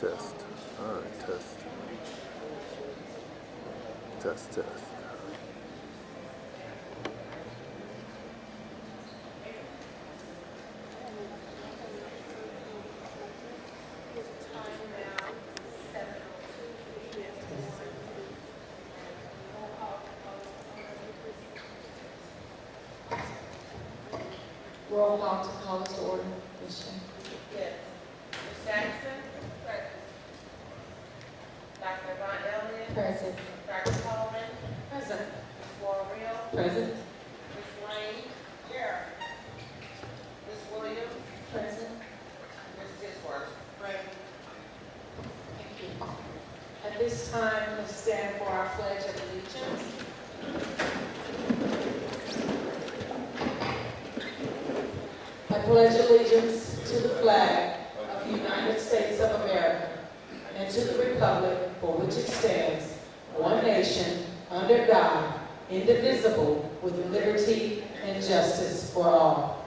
Test. All right, test. Test, test. Roll call to call this to order. Ms. Shank. Yes. Ms. Jackson? Present. Dr. Von Elliott? Present. Dr. Coleman? Present. Ms. Warrior? Present. Ms. Lane? Here. Ms. Williams? Present. Ms. Disworth? Present. Thank you. At this time, let's stand for our pledge of allegiance. I pledge allegiance to the flag of the United States of America and to the republic for which it stands, one nation, under God, indivisible, with liberty and justice for all.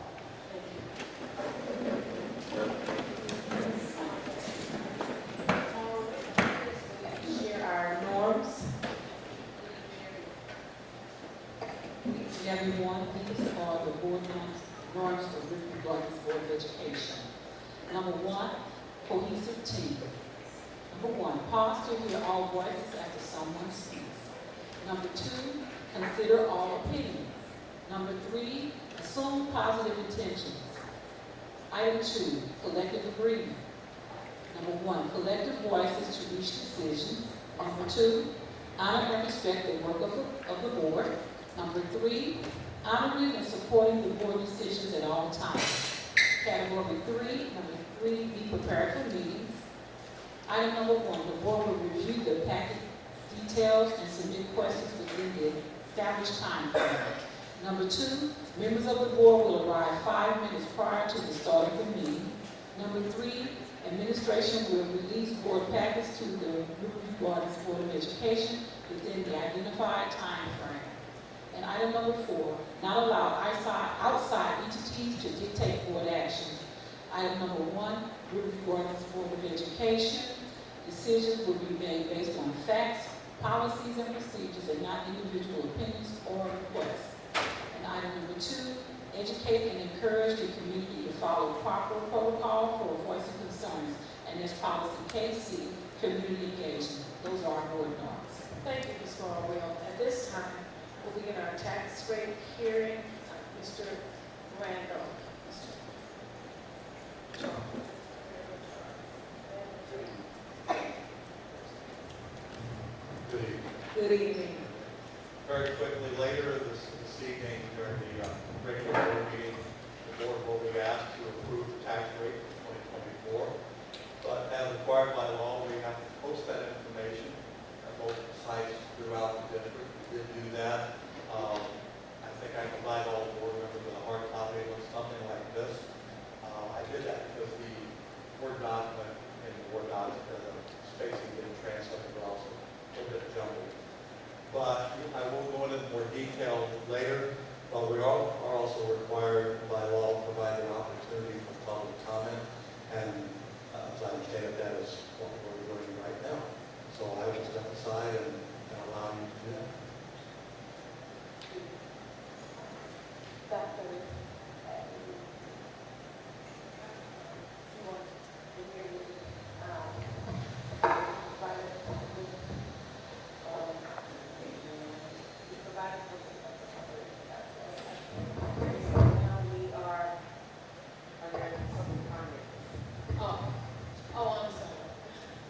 Share our norms. Each and every one, these are the board norms for Riverview Gardens Board of Education. Number one, cohesive team. Number one, pause to hear all voices after someone speaks. Number two, consider all opinions. Number three, assume positive intentions. Item two, collective agreement. Number one, collective voices to reach decisions. Number two, honor and respect the work of the board. Number three, honoring and supporting the board decisions at all times. Category three, number three, be prepared for meetings. Item number one, the board will review the packet details and submit questions within the established time frame. Number two, members of the board will arrive 5 minutes prior to the start of the meeting. Number three, administration will release board packets to the Riverview Gardens Board of Education within the identified time frame. And item number four, not allow outside entities to dictate board actions. Item number one, Riverview Gardens Board of Education, decisions will be made based on facts, policies, and procedures, and not individual opinions or requests. And item number two, educate and encourage the community to follow proper protocol for voicing concerns, and this policy KC, community engagement. Those are our board norms. Thank you, Ms. Morwell. At this time, we'll begin our tax rate hearing. Mr. Randall. Good evening. Good evening. Very quickly, later this evening, during the regular board meeting, the board will be asked to approve the tax rate for 2024. But as required by law, we have to post that information at multiple sites throughout the district. We did do that. I think I provided all the board members with a hard copy of something like this. I did that because the Word document and the Word document, the spacing didn't translate well, so a little bit jumbled. But I will go into more detail later, but we are also required by law to provide an opportunity for public comment, and as I understand it, that is what we're doing right now. So I will step aside and allow you to do that. Dr.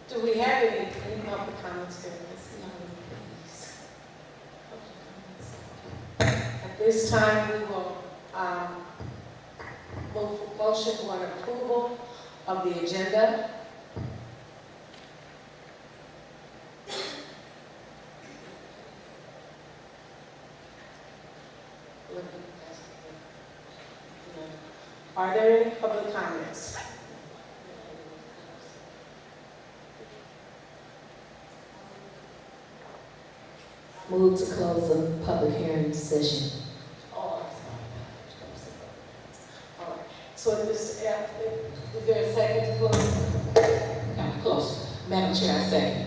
Do we have any public comments during this? At this time, we will move for motion for an approval of the agenda. Are there any public comments? Move to close the public hearing session. All right. So at this, is there a second to close? Kind of close. Madam Chair, I second.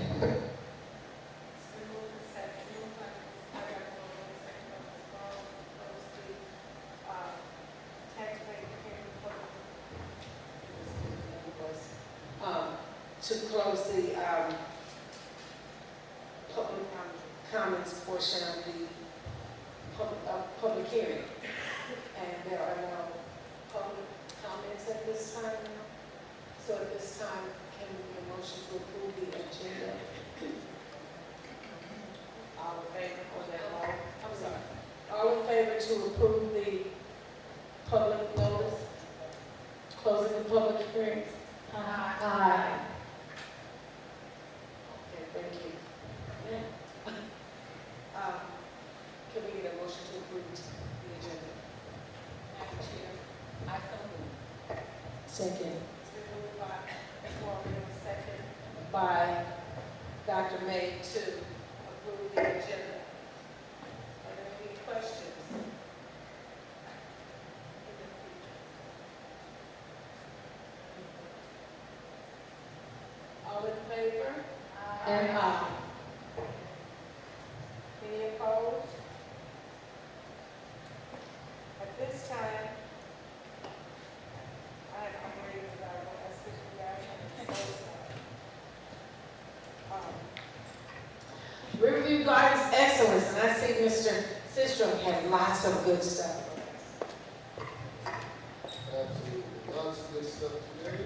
To close the public comments portion of the public hearing. And there are no public comments at this time. So at this time, can we get a motion to approve the agenda? All in favor for that law? I'm sorry. All in favor to approve the public notice, closing the public hearing? Aye. Okay, thank you. Can we get a motion to approve the agenda? Madam Chair, I so move. Second. It's been moved by Ms. Warren, second By Dr. May to approve the agenda. Are there any questions? all in favor? And Aye. any opposed? At this time, I'm ready to go. I see you guys on the Riverview Gardens Excellence, and I see Mr. Sistrom has lots of good stuff. Absolutely. Lots of good stuff today.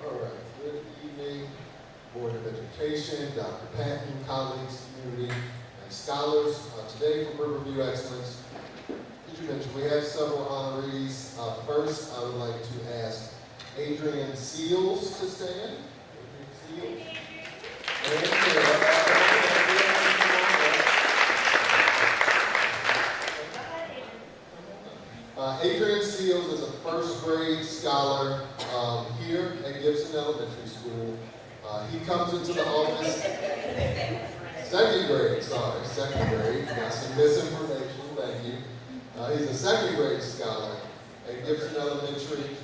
All right. Good evening, Board of Education, Dr. Patton, colleagues, community, and scholars. Today from Riverview Excellence, did you mention we have several honorees. First, I would like to ask Adrian Seals to stand. Adrian Seals. Adrian Seals is a first grade scholar here at Gibson Elementary School. He comes into the office, second grade, got some misinformation, thank you. He's a second grade scholar at Gibson Elementary.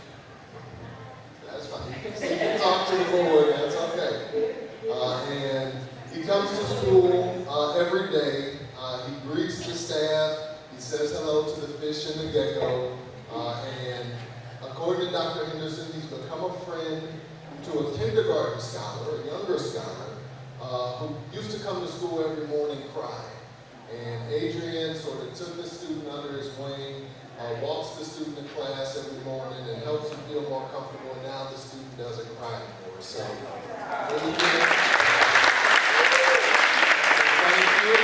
That's fine, you can talk to the board, that's okay. And he comes to school every day. He greets the staff. He says hello to the fish and the gecko. And according to Dr. Henderson, he's become a friend to a kindergarten scholar, a younger scholar, who used to come to school every morning crying. And Adrian sort of took the student under his wing, walks the student to class every morning and helps him feel more comfortable. And now the student doesn't cry anymore. So, really good. Thank you.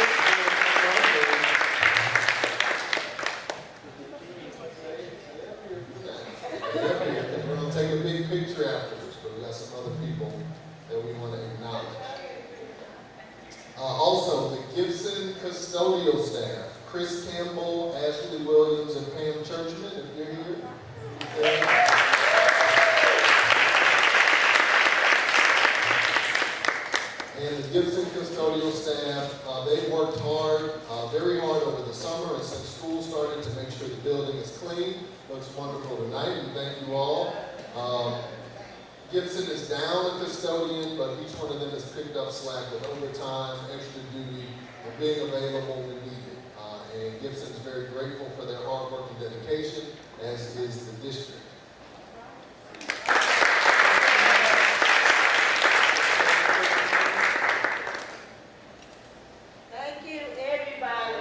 We're going to take a big picture afterwards, but we got some other people that we want to acknowledge. Also, the Gibson custodial staff, Chris Campbell, Ashley Williams, and Pam Churchman, if you're here. And the Gibson custodial staff, they worked hard, very hard over the summer and since school started to make sure the building is clean. Looks wonderful tonight, and thank you all. Gibson is down a custodian, but each one of them has picked up slack with overtime, extra duty, and being available when needed. And Gibson is very grateful for their hard work and dedication, as is the district. Thank you, everybody.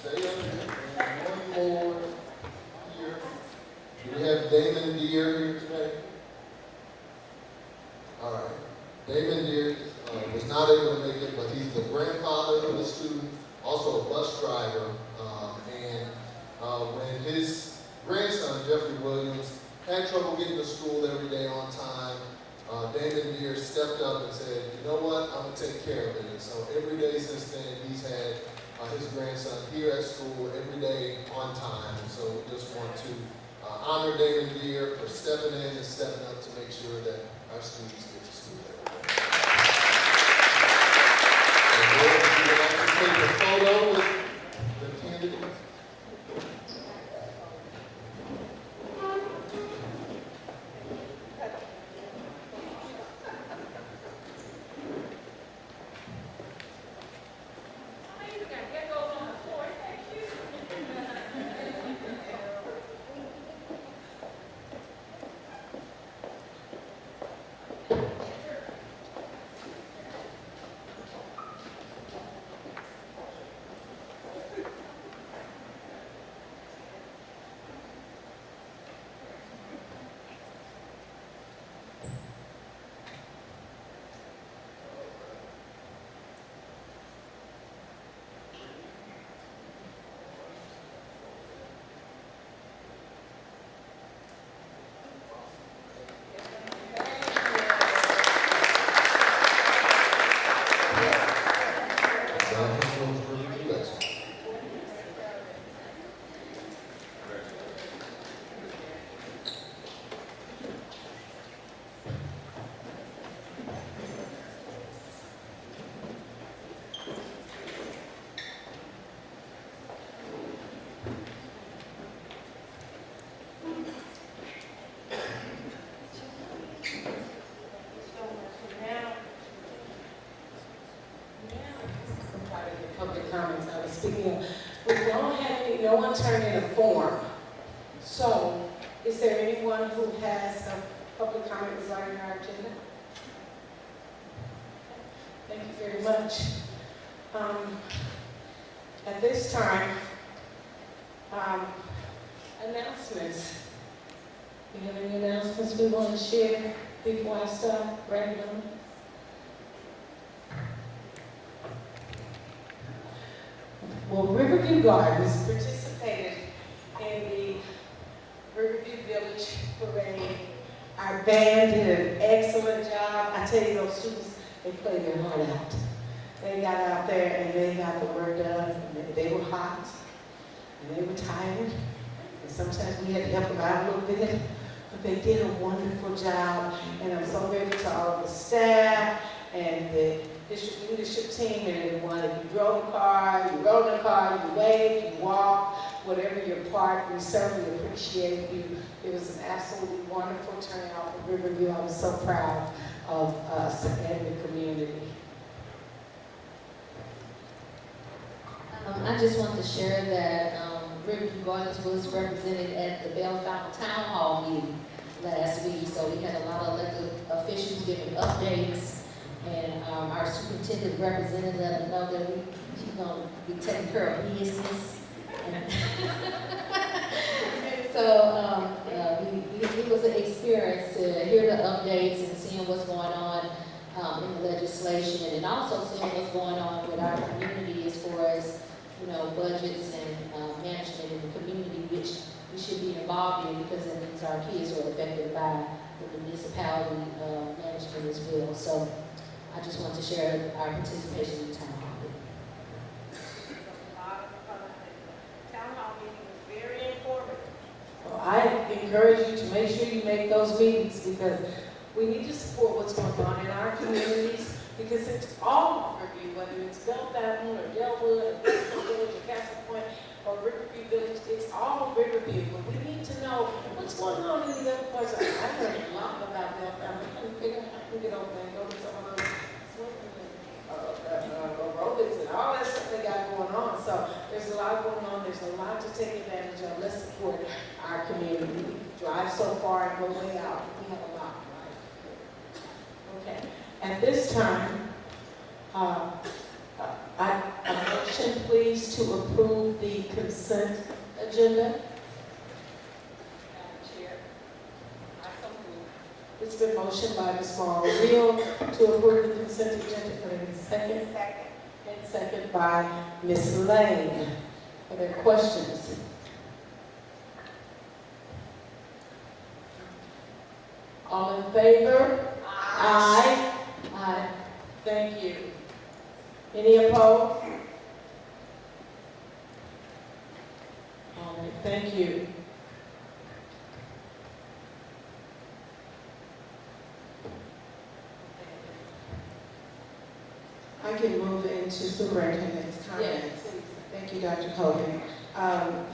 Stay under here. One more here. Do we have Damon Deere here today? All right. Damon Deere was not able to make it, but he's the grandfather of the student, also a bus driver. When his grandson, Jeffrey Williams, had trouble getting to school every day on time, Damon Deere stepped up and said, you know what, I'm going to take care of it. And so every day since then, he's had his grandson here at school every day on time. And so we just want to honor Damon Deere for stepping in and stepping up to make sure that our students get to school every day. And Lord, if you would like to take a photo with the candidates. Public comments I was speaking of. We don't have any, no one turned in a form. So, is there anyone who has a public comment regarding our agenda? Thank you very much. At this time, announcements. Do you have any announcements we want to share before I start writing them? Well, Riverview Gardens participated in the Riverview Village Parade. Our band did an excellent job. I tell you, those students, they played their heart out. They got out there and they got the work done. They were hot and they were tired. And sometimes we had to help them out a little bit. But they did a wonderful job. And I'm so grateful to all of the staff and the district leadership team and everyone. If you drove a car, you rode in a car, you waved, you walked, whatever your part, we certainly appreciate you. It was an absolutely wonderful turnout for Riverview. I was so proud of us and the community. I just want to share that Riverview Gardens was represented at the Bell Fountain Town Hall meeting last week. So we had a lot of elected officials giving updates. And our superintendent representative let us know that she's going to be taking care of business. And so it was an experience to hear the updates and seeing what's going on in the legislation, and also seeing what's going on with our community as far as, you know, budgets and management in the community, which we should be involved in because it means our kids are affected by the municipality management as well. So I just want to share our participation in the town hall meeting. Town hall meeting was very informative. Well, I encourage you to make sure you make those meetings because we need to support what's going on in our communities because it's all Riverview, whether it's Bell Fountain or Delwood or Western Village or Castle Point or Riverview Village, it's all Riverview. But we need to know what's going on in these other parts. I heard a lot about Bell Fountain. I'm trying to figure out how I can get over there and go to some of those aerobics and all that stuff they got going on. So there's a lot going on. There's a lot to take advantage of. Let's support our community. We drive so far and go way out. We have a lot, right? Okay. At this time, a motion, please, to approve the consent agenda. Madam Chair, I so move. It's been motioned by Ms. Morrow to approve the consent agenda. For a second. Second. And second by Ms. Lane. Are there questions? All in favor? Aye. Aye. Thank you. Any opposed? Thank you. I can move into superintendent's comments. Thank you, Dr. Coleman.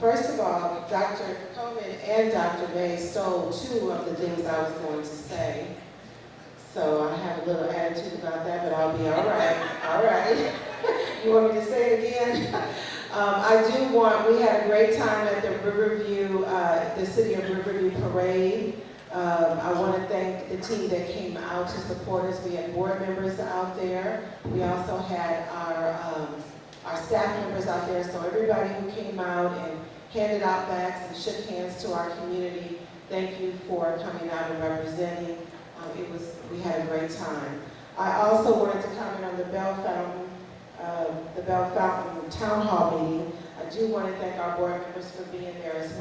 First of all, Dr. Coleman and Dr. May stole two of the things I was going to say. So I have a little attitude about that, but I'll be all right. All right. You want me to say it again? We had a great time at the Riverview, the City of Riverview Parade. I want to thank the team that came out to support us. We had board members out there. We also had our staff members out there. So everybody who came out and handed out bags and shook hands to our community, thank you for coming out and representing. We had a great time. I also wanted to comment on the Bell Fountain Town Hall meeting. I do want to thank our board members for being there as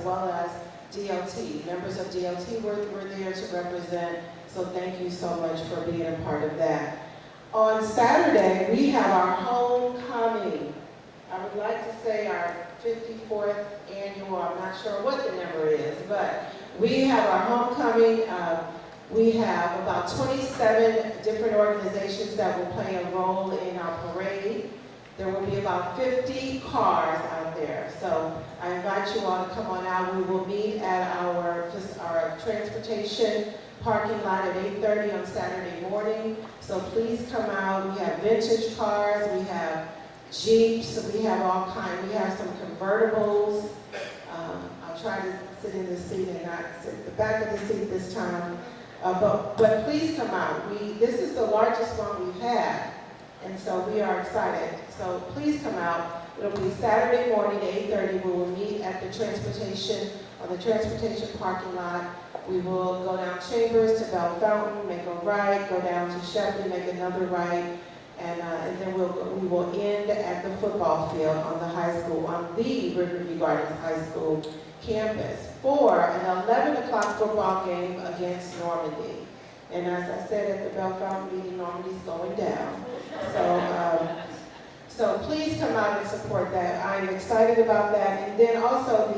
well as DLT. Members of DLT were there to represent, so thank you so much for being a part of that. On Saturday, we have our homecoming. I would like to say our 54th annual, I'm not sure what the number is, but we have our homecoming. We have about 27 different organizations that will play a role in our parade. There will be about 50 cars out there. So I invite you all to come on out. We will meet at our transportation parking lot at 8:30 on Saturday morning. So please come out. We have vintage cars, we have Jeeps, we have all kinds. We have some convertibles. I'll try to sit in the seat and not sit at the back of the seat this time. But please come out. This is the largest one we've had, and so we are excited. So please come out. It'll be Saturday morning at 8:30. We will meet at the transportation parking lot. We will go down Chambers to Bell Fountain, make a right, go down to Shepley, make another right, and then we will end at the football field on the Riverview Gardens High School campus for an 11 o'clock football game against Normandy. And as I said at the Bell Fountain meeting, Normandy's going down. So please come out and support that. I'm excited about that. And then also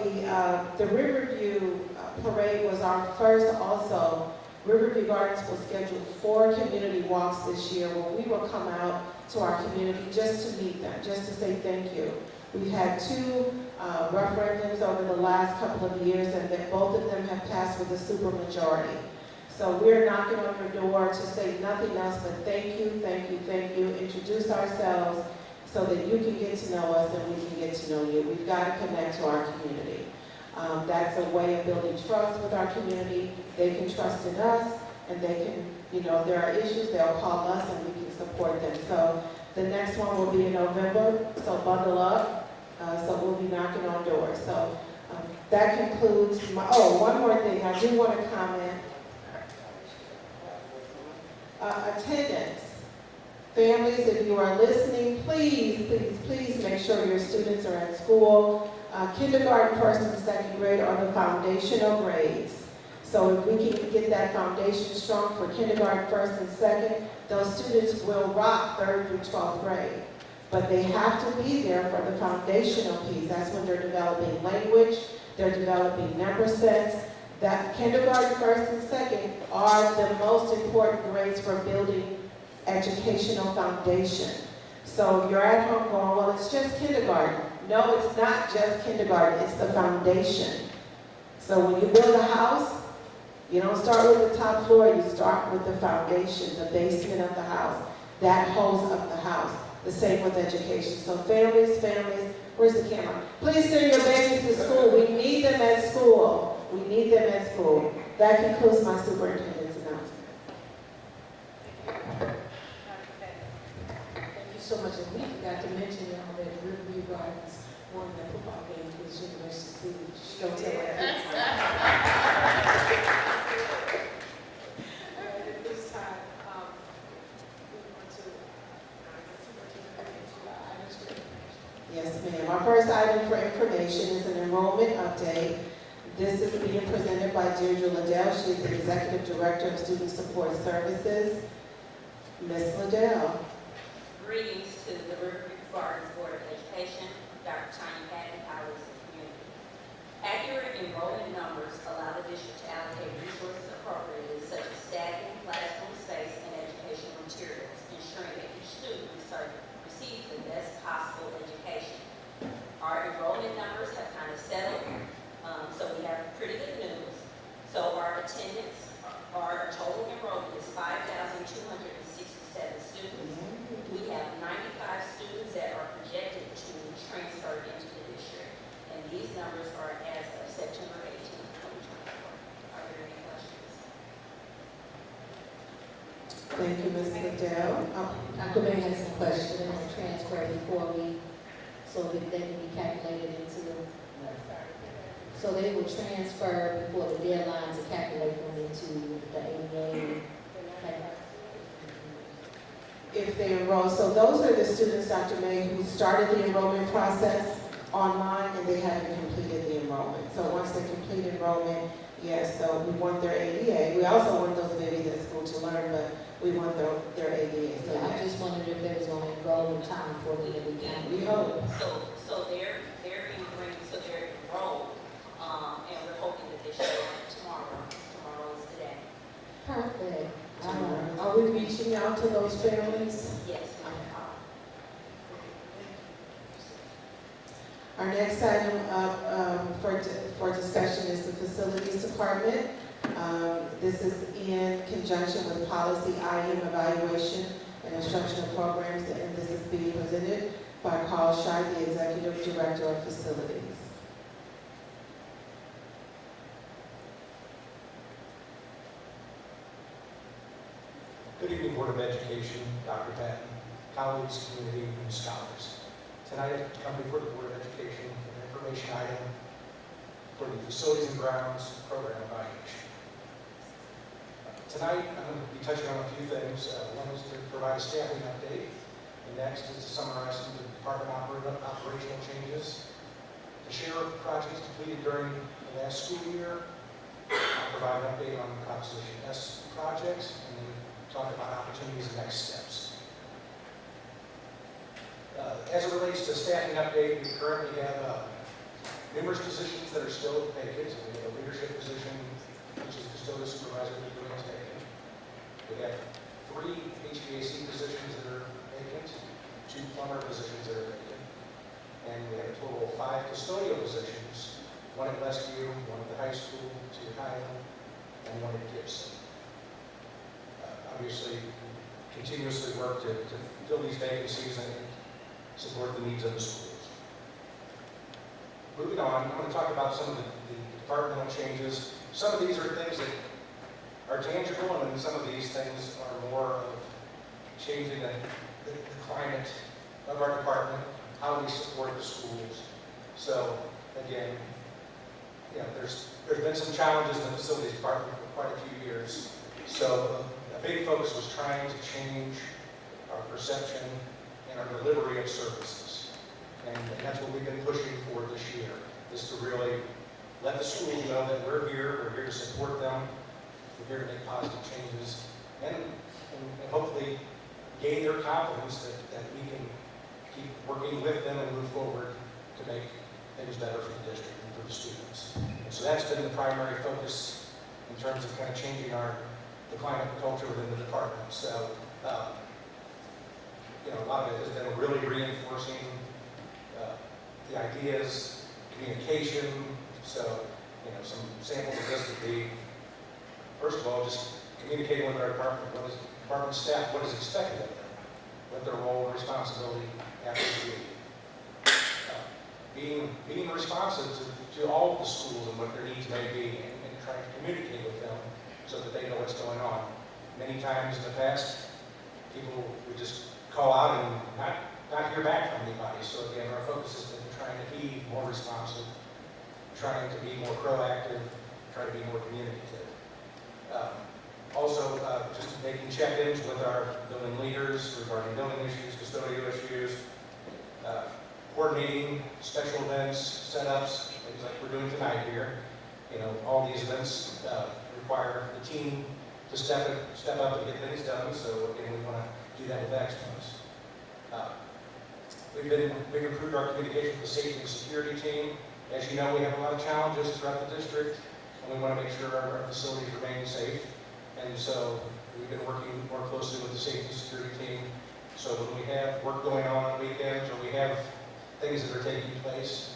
the Riverview parade was our first also. Riverview Gardens will schedule 4 community walks this year where we will come out to our community just to meet them, just to say thank you. We've had 2 referendums over the last couple of years, and both of them have passed with a supermajority. So we're knocking on your door to say nothing else but thank you, thank you, thank you. Introduce ourselves so that you can get to know us and we can get to know you. We've got to connect to our community. That's a way of building trust with our community. They can trust in us, and they can, if there are issues, they'll call us and we can support them. So the next one will be in November, so bundle up. So we'll be knocking on doors. So that concludes one more thing. I do want to comment. Attendance. Families, if you are listening, please make sure your students are at school. Kindergarten, first and second grade are the foundational grades. So if we can get that foundation strong for kindergarten, first and second, those students will rock 3rd through 12th grade. But they have to be there for the foundational piece. That's when they're developing language, they're developing number sets. That kindergarten, first and second are the most important grades for building educational foundation. So if you're at home going, well, it's just kindergarten. No, it's not just kindergarten, it's the foundation. So when you build a house, you don't start with the top floor, you start with the foundation, the basement of the house. That holds up the house. The same with education. So families, where's the camera? Please send your babies to school. We need them at school. We need them at school. That concludes my superintendent's announcement. Thank you so much. And we forgot to mention y'all that Riverview Gardens won the football game against University City. Don't tell her. At this time, we want to Yes, ma'am. Our first item for information is an enrollment update. This is being presented by Deirdre Liddell. She is the Executive Director of Student Support Services. Ms. Liddell. Greetings to the Riverview Gardens Board of Education, Dr. Tanya Patton, Colleagues and Community. these numbers are as of September 18th, 2024. Are there any questions? Thank you, Ms. Liddell. Dr. May has some questions and transfer before so that they can be calculated into so they will transfer before the deadline to calculate them into the ADA. If they enroll, so those are the students, Dr. May, who started the enrollment process online and they haven't completed the enrollment. So once they complete enrollment, yes, so we want their ADA. We also want those babies at school to learn, but we want their ADA. So I yes. just wondered if there was going to enroll in time for them that we can. We hope. So they're enrolled, and we're hoping that they show up tomorrow. Tomorrow is today. Perfect. Are we reaching out to those families? Yes, Our next item up for discussion is the facilities department. This is in conjunction with policy IM evaluation and instructional programs, and this is being presented by Carl Scheid, the Executive Director of Facilities. Good evening, Board of Education, Dr. Patton, colleagues, community, and scholars. Tonight, I come before the Board of Education for an information item for the Facilities and Grounds Program evaluation. Tonight, I'm going to be touching on a few things. One is to provide a staffing update. The next is to summarize some of the department operational changes. To share projects completed during the last school year. I'll provide an update on the Composition S projects, and then talk about opportunities and next steps. As it relates to staffing update, we currently have numerous positions that are still vacant. We have a leadership position, which is custodial supervisor who remains vacant. We have 3 HVAC positions that are vacant, 2 plumber positions that are vacant, and we have a total of 5 custodial positions, 1 at Westview, 1 at the high school, 2 at Highland, and 1 at Gibson. Obviously, continuously work to fill these vacancies and support the needs of the schools. Moving on, I'm going to talk about some of the departmental changes. Some of these are things that are tangible, and then some of these things are more of changing the climate of our department, how we support the schools. So, again, there's been some challenges in the facilities department for quite a few years. So, a big focus was trying to change our perception and our delivery of services. And that's what we've been pushing for this year, is to really let the schools know that we're here to support them, we're here to make positive changes, and hopefully gain their confidence that we can keep working with them and move forward to make things better for the district and for the students. And so that's been the primary focus in terms of kind of changing the climate and culture within the department. So, a lot of it has been really reinforcing the ideas, communication. So, some samples of this would be, first of all, just communicating with our department, department staff, what is expected of them, what their role and responsibility after the week. Being responsive to all of the schools and what their needs may be, and trying to communicate with them so that they know what's going on. Many times in the past, people would just call out and not hear back from anybody. So again, our focus has been trying to be more responsive, trying to be more proactive, trying to be more communicative. Also, just making check-ins with our building leaders regarding building issues, custodial issues, coordinating special events, setups, things like we're doing tonight here. All these events require the team to step up and get things done. So again, we want to do that with excellence. We've improved our communication with the safety and security team. As you know, we have a lot of challenges throughout the district, and we want to make sure our facilities remain safe. And so we've been working more closely with the safety and security team. So when we have work going on weekends, or we have things that are taking place,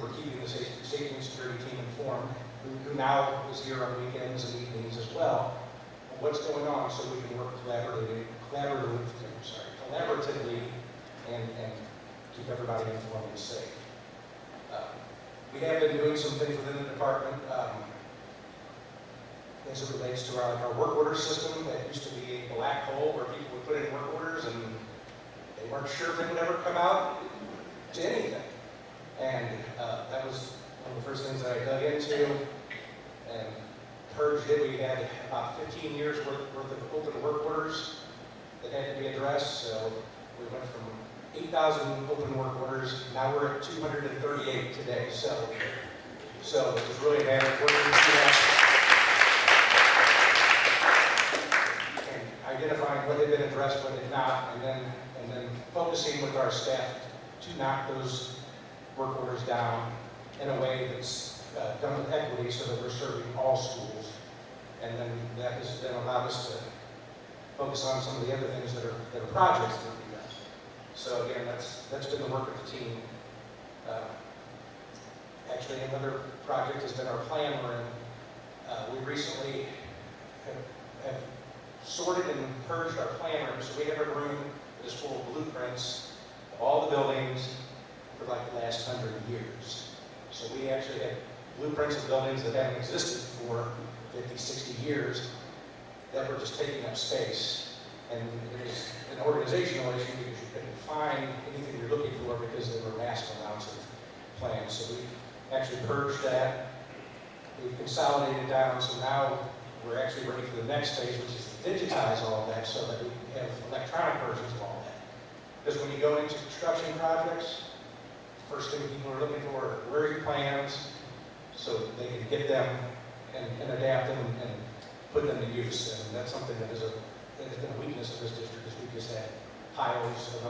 we're keeping the safety and security team informed, who now is here on weekends and evenings as well, of what's going on, so we can work collaboratively and keep everybody informed and safe. We have been doing some things within the department as it relates to our work order system. That used to be a black hole where people would put in work orders and they weren't sure if it would ever come out to anything. And that was one of the first things that I dug into and purged it. We had about 15 years worth of open work orders that had to be addressed. So we went from 8,000 open work orders, now we're at 238 today. So it was really a matter of working through that and identifying what had been addressed, what had not, and then focusing with our staff to knock those work orders down in a way that's done with equity so that we're serving all schools. And then that has then allowed us to focus on some of the other things that are projects that we got. So again, that's been the work of the team. Actually, another project has been our plan room. We recently have sorted and purged our plan room. So we have a room that is full of blueprints of all the buildings for like the last 100 years. So we actually have blueprints of buildings that haven't existed for 50, 60 years that were just taking up space. And it was an organizational issue because you couldn't find anything you're looking for because there were massive amounts of plans. So we've actually purged that. We've consolidated down, so now we're actually ready for the next phase, which is to digitize all of that so that we have electronic versions of all that. Because when you go into construction projects, first thing people are looking for are where are your plans so that they can get them and adapt them and put them to use. And that's something that has been a weakness of this district, is we just had piles of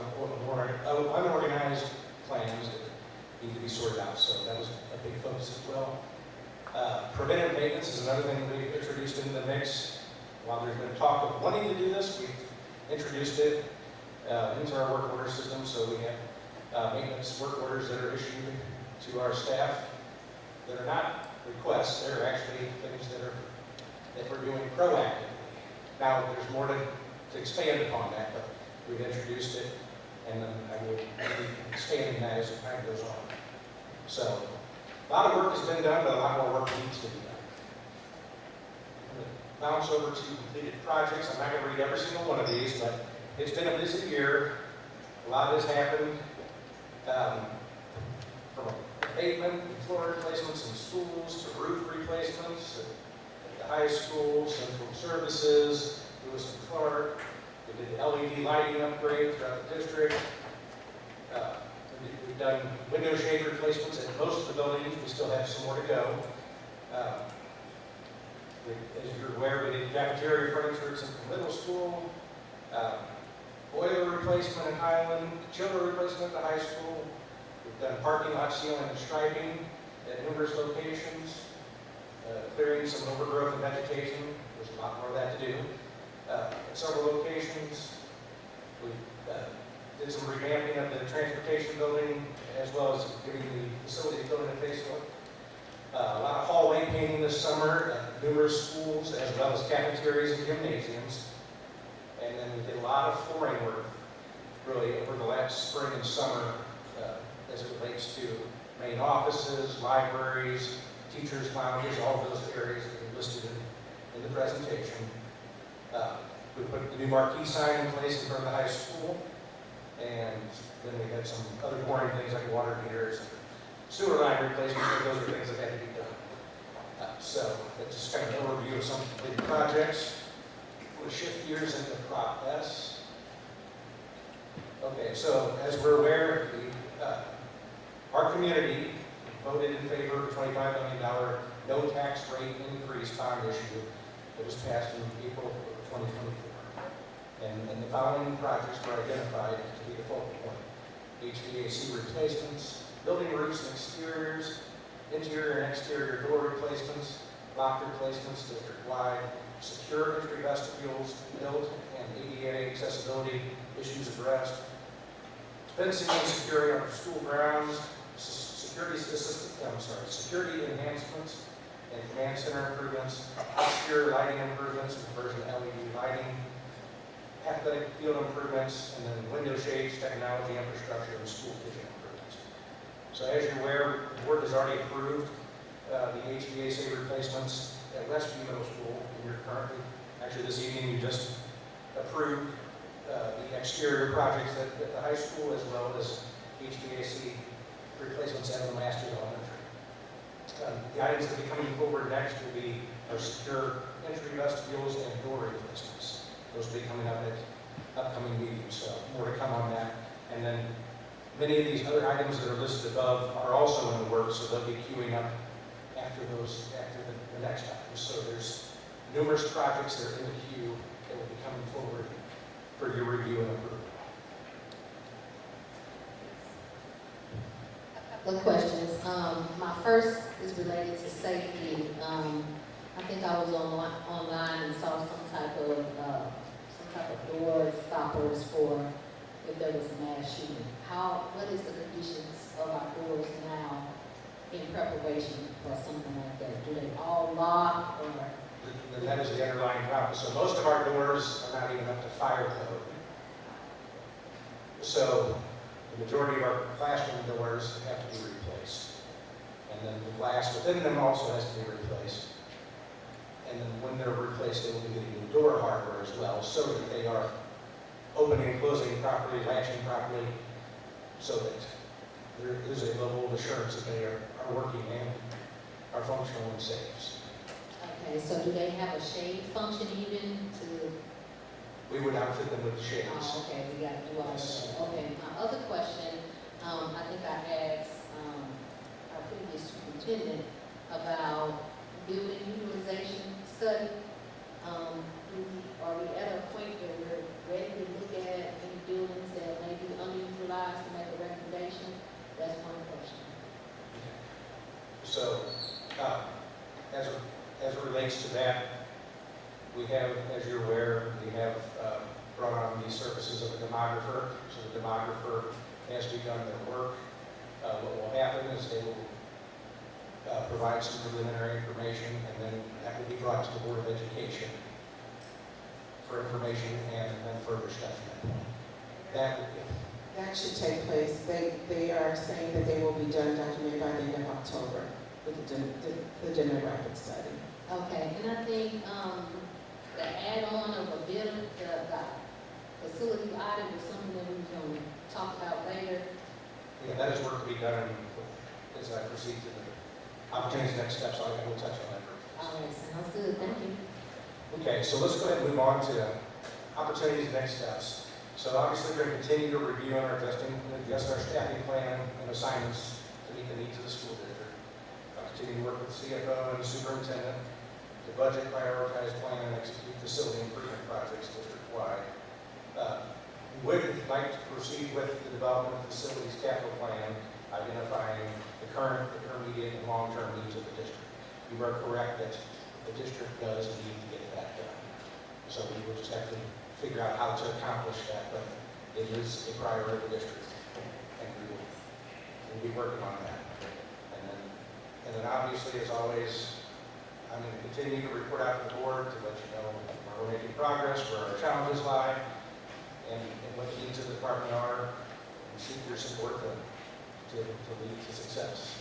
unorganized plans that need to be sorted out. So that was a big focus as well. Preventive maintenance is another thing that we introduced into the mix. While there's been talk of wanting to do this, we've introduced it into our work order system. So we have maintenance work orders that are issued to our staff that are not requests, they're actually things that we're doing proactively. Now, there's more to expand upon that, but we've introduced it, and then I will be expanding that as time goes on. So, a lot of work has been done, but a lot more work needs to be done. I'm going to bounce over to completed projects. I'm not going to read every single one of these, but it's been a busy year. A lot has happened. From pavement and floor replacements in schools to roof replacements at the high school, central services, Lewis and Clark. We did the LED lighting upgrade throughout the district. We've done window shade replacements at most of the buildings. We still have some more to go. As you're aware, we did cafeteria furniture at Central Middle School, boiler replacement at Highland, chiller replacement at the high school. We've done parking lot sealing and striping at numerous locations, clearing some overgrowth and vegetation. There's a lot more of that to do. At several locations, we did some revamping of the transportation building, as well as giving the facilities building a facelift. A lot of hallway painting this summer at numerous schools, as well as cafeterias and gymnasiums. And then we did a lot of flooring work, really, over the last spring and summer, as it relates to main offices, libraries, teachers' lounges, all of those areas that are listed in the presentation. We put the new marquee sign in place in front of the high school, and then we had some other boring things like water meters, sewer line replacements. Those are things that had to be done. So that's just kind of an overview of some big projects. We'll shift gears into process. Okay, so as we're aware, our community voted in favor of a $25 million no tax rate increase bond issue that was passed in April of 2024. And the following projects were identified to be the focal point: HVAC replacements, building roofs and exteriors, interior and exterior door replacements, lock replacements district-wide, secure entry vestibules built, and ADA accessibility issues addressed, fencing and security on school grounds, security enhancements and command center improvements, exterior lighting improvements and conversion to LED lighting, athletic field improvements, and then window shades, technology infrastructure, and school kitchen improvements. So as you're aware, the board has already approved the HVAC replacements at Westview Middle School, and you're currently, actually this evening, you just approved the exterior projects at the high school as well as HVAC replacements at the Masters Elementary. The items that will be coming forward next will be our secure entry vestibules and door replacements. Those will be coming up at upcoming meetings, so more to come on that. And then many of these other items that are listed above are also in the works, so they'll be queuing up after the next items. So there's numerous projects that are in the queue that will be coming forward for your review and approval. The questions. My first is related to safety. I think I was online and saw some type of door stoppers for if there was a mass shooting. What is the conditions of our doors now in preparation for something like that? Do they all lock or? That is the underlying problem. So most of our doors are not even up to fire code. So the majority of our classroom doors have to be replaced. And then the glass within them also has to be replaced. And then when they're replaced, they will be getting new door hardware as well, so that they are opening and closing properly, latching properly, so that there is a level of assurance that they are working and are functional and safe. Okay, so do they have a shade function even to? We would outfit them with the shades. Oh, okay, we got to do all of that. Okay, my other question, I think I asked our previous superintendent about building utilization study. Are we at a point where we're ready to look at any buildings that may be underutilized to make a recommendation? That's one question. So, as it relates to that, we have, as you're aware, we have brought on the services of a demographer. So the demographer has begun their work. What will happen is they will provide some preliminary information, and then that will be brought to the Board of Education for information and then further stuff from that point. That should take place. They are saying that they will be done documented by the end of October with the demographic study. Okay, and I think the add-on of a bit of the facility audit was something that we were going to talk about later. Yeah, that is work to be done as I proceed to the opportunities next steps. I will touch on that. All right, sounds good. Thank you. Okay, so let's go ahead and move on to opportunities next steps. So obviously we're going to continue to review and adjust our staffing plan and assignments to meet the needs of the school district. I'll continue to work with the CFO and the superintendent to budget, prioritize, plan, and execute facility improvement projects district-wide. We would like to proceed with the development of facilities capital plan, identifying the current, intermediate, and long-term needs of the district. You are correct that the district does need to get that done. So we will just have to figure out how to accomplish that, but it is a priority of the district, and we'll be working on that. And then obviously, as always, I'm going to continue to report out to the board to let you know where we're making progress, where our challenges lie, and what the needs of the department are, and seek your support to lead to success.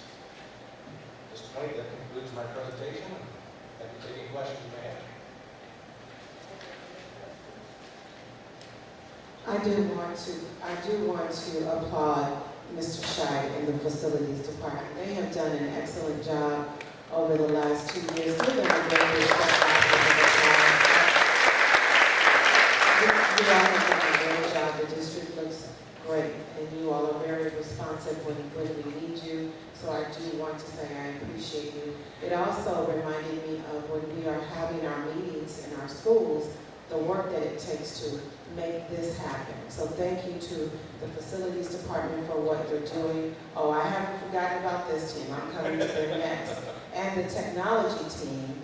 At this point, that concludes my presentation. Happy to take any questions you may have. I do want to applaud Mr. Scheid and the facilities department. They have done an excellent job over the last 2 years. Give them a great big step back for the job. You all have done a great job. The district looks great, and you all are very responsive when we need you. So I do want to say I appreciate you. It also reminded me of when we are having our meetings in our schools, the work that it takes to make this happen. So thank you to the facilities department for what you're doing. Oh, I haven't forgotten about this team. I'm coming to them next. And the technology team.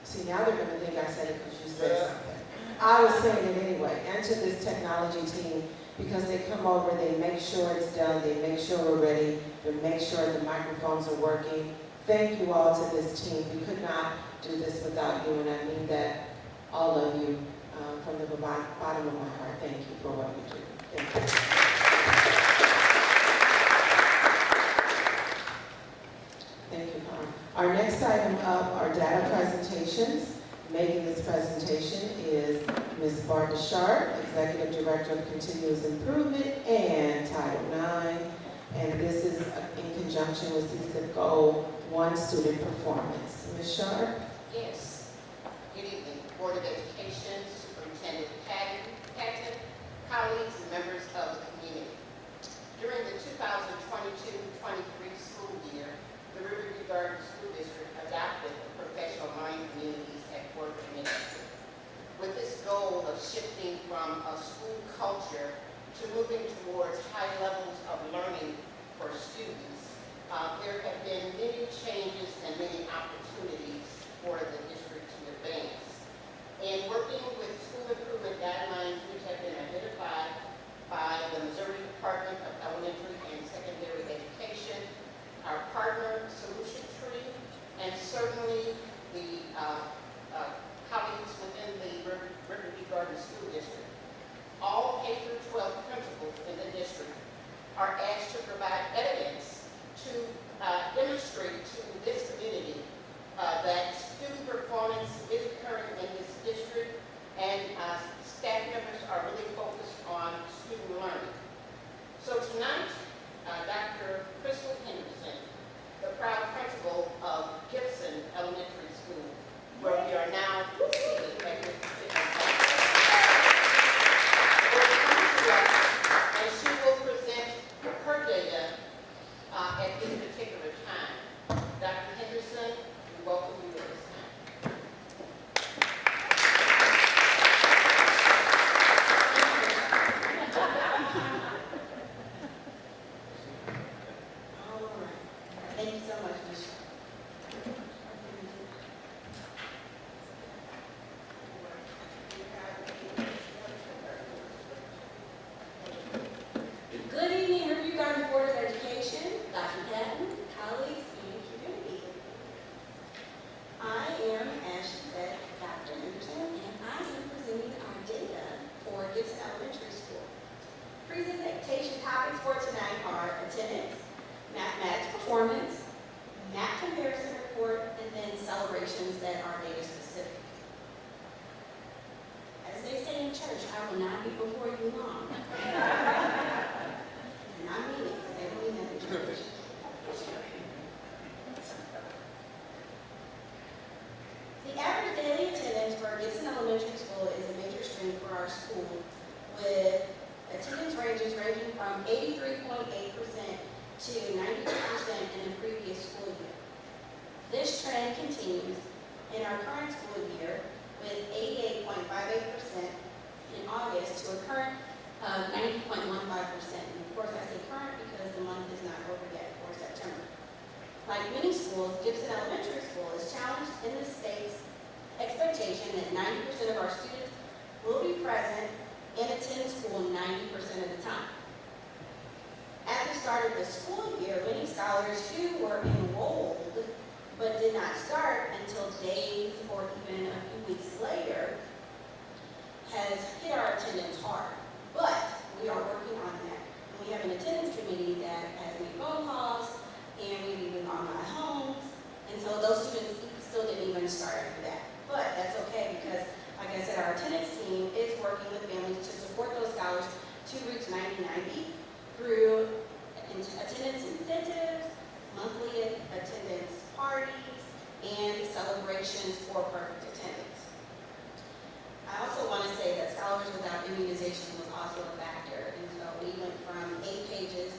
See, now they're going to think I said it because you said something. I was saying it anyway. And to this technology team, because they come over, they make sure it's done, they make sure we're ready, they make sure the microphones are working. Thank you all to this team. We could not do this without you, and I mean that, all of you, from the bottom of my heart. Thank you for what you do. Thank you. Thank you, Carl. Our next item up are data presentations. Making this presentation is Ms. Barbara Sharp, Executive Director of Continuous Improvement and Title IX. And this is in conjunction with CSIP Goal 1 student performance. Ms. Sharp? Yes. Good evening, Board of Education, Superintendent Patton, colleagues, and members of the community. During the 2022-23 school year, the Riverview Garden School District adopted a professional learning communities at work initiative. With this goal of shifting from a school culture to moving towards high levels of learning for students, there have been many changes and many opportunities for the district to advance. In working with school improvement guidelines which have been identified by the Missouri Department of Elementary and Secondary Education, our partner solution tree, and certainly the colleagues within the Riverview Garden School District, all K-12 principals in the district are asked to provide evidence to demonstrate to this community that student performance is occurring in this district, and staff members are really focused on student learning. So tonight, Dr. Crystal Henderson, the proud principal of Gibson Elementary School, where we are now seated at this particular time, will come to us and she will present her data at this particular time. Dr. Henderson, we welcome you at this time. All right. Thank you so much, Ms. Good evening, Riverview Garden Board of Education, Dr. Patton, colleagues, and community. I am, as she said, Dr. Henderson, and I am presenting our data for Gibson Elementary School. Presentation topics for tonight are attendance, mathematics performance, math comparison report, and then celebrations that are data specific. As they say in church, I will not be before you long. And I mean it, because they don't mean that in church. The average daily attendance for Gibson Elementary School is a major strength for our school, with attendance ranges ranging from 83.8% to 92% in the previous school year. This trend continues in our current school year with 88.58% in August to a current of 90.15%. And of course, I say current because the month is not over yet for September. Like many schools, Gibson Elementary School is challenged in the state's expectation that 90% of our students will be present and attend school 90% of the time. At the start of the school year, many scholars who were enrolled but did not start until days or even a few weeks later has hit our attendance hard. But we are working on that. And we have an attendance committee that has made phone calls, and we've even gone by homes. And so those students still didn't even start after that. But that's okay because, like I said, our attendance team is working with families to support those scholars to reach 90/90 through attendance incentives, monthly attendance parties, and celebrations for perfect attendance. I also want to say that scholars without immunization was also a factor, and so we went from 8 pages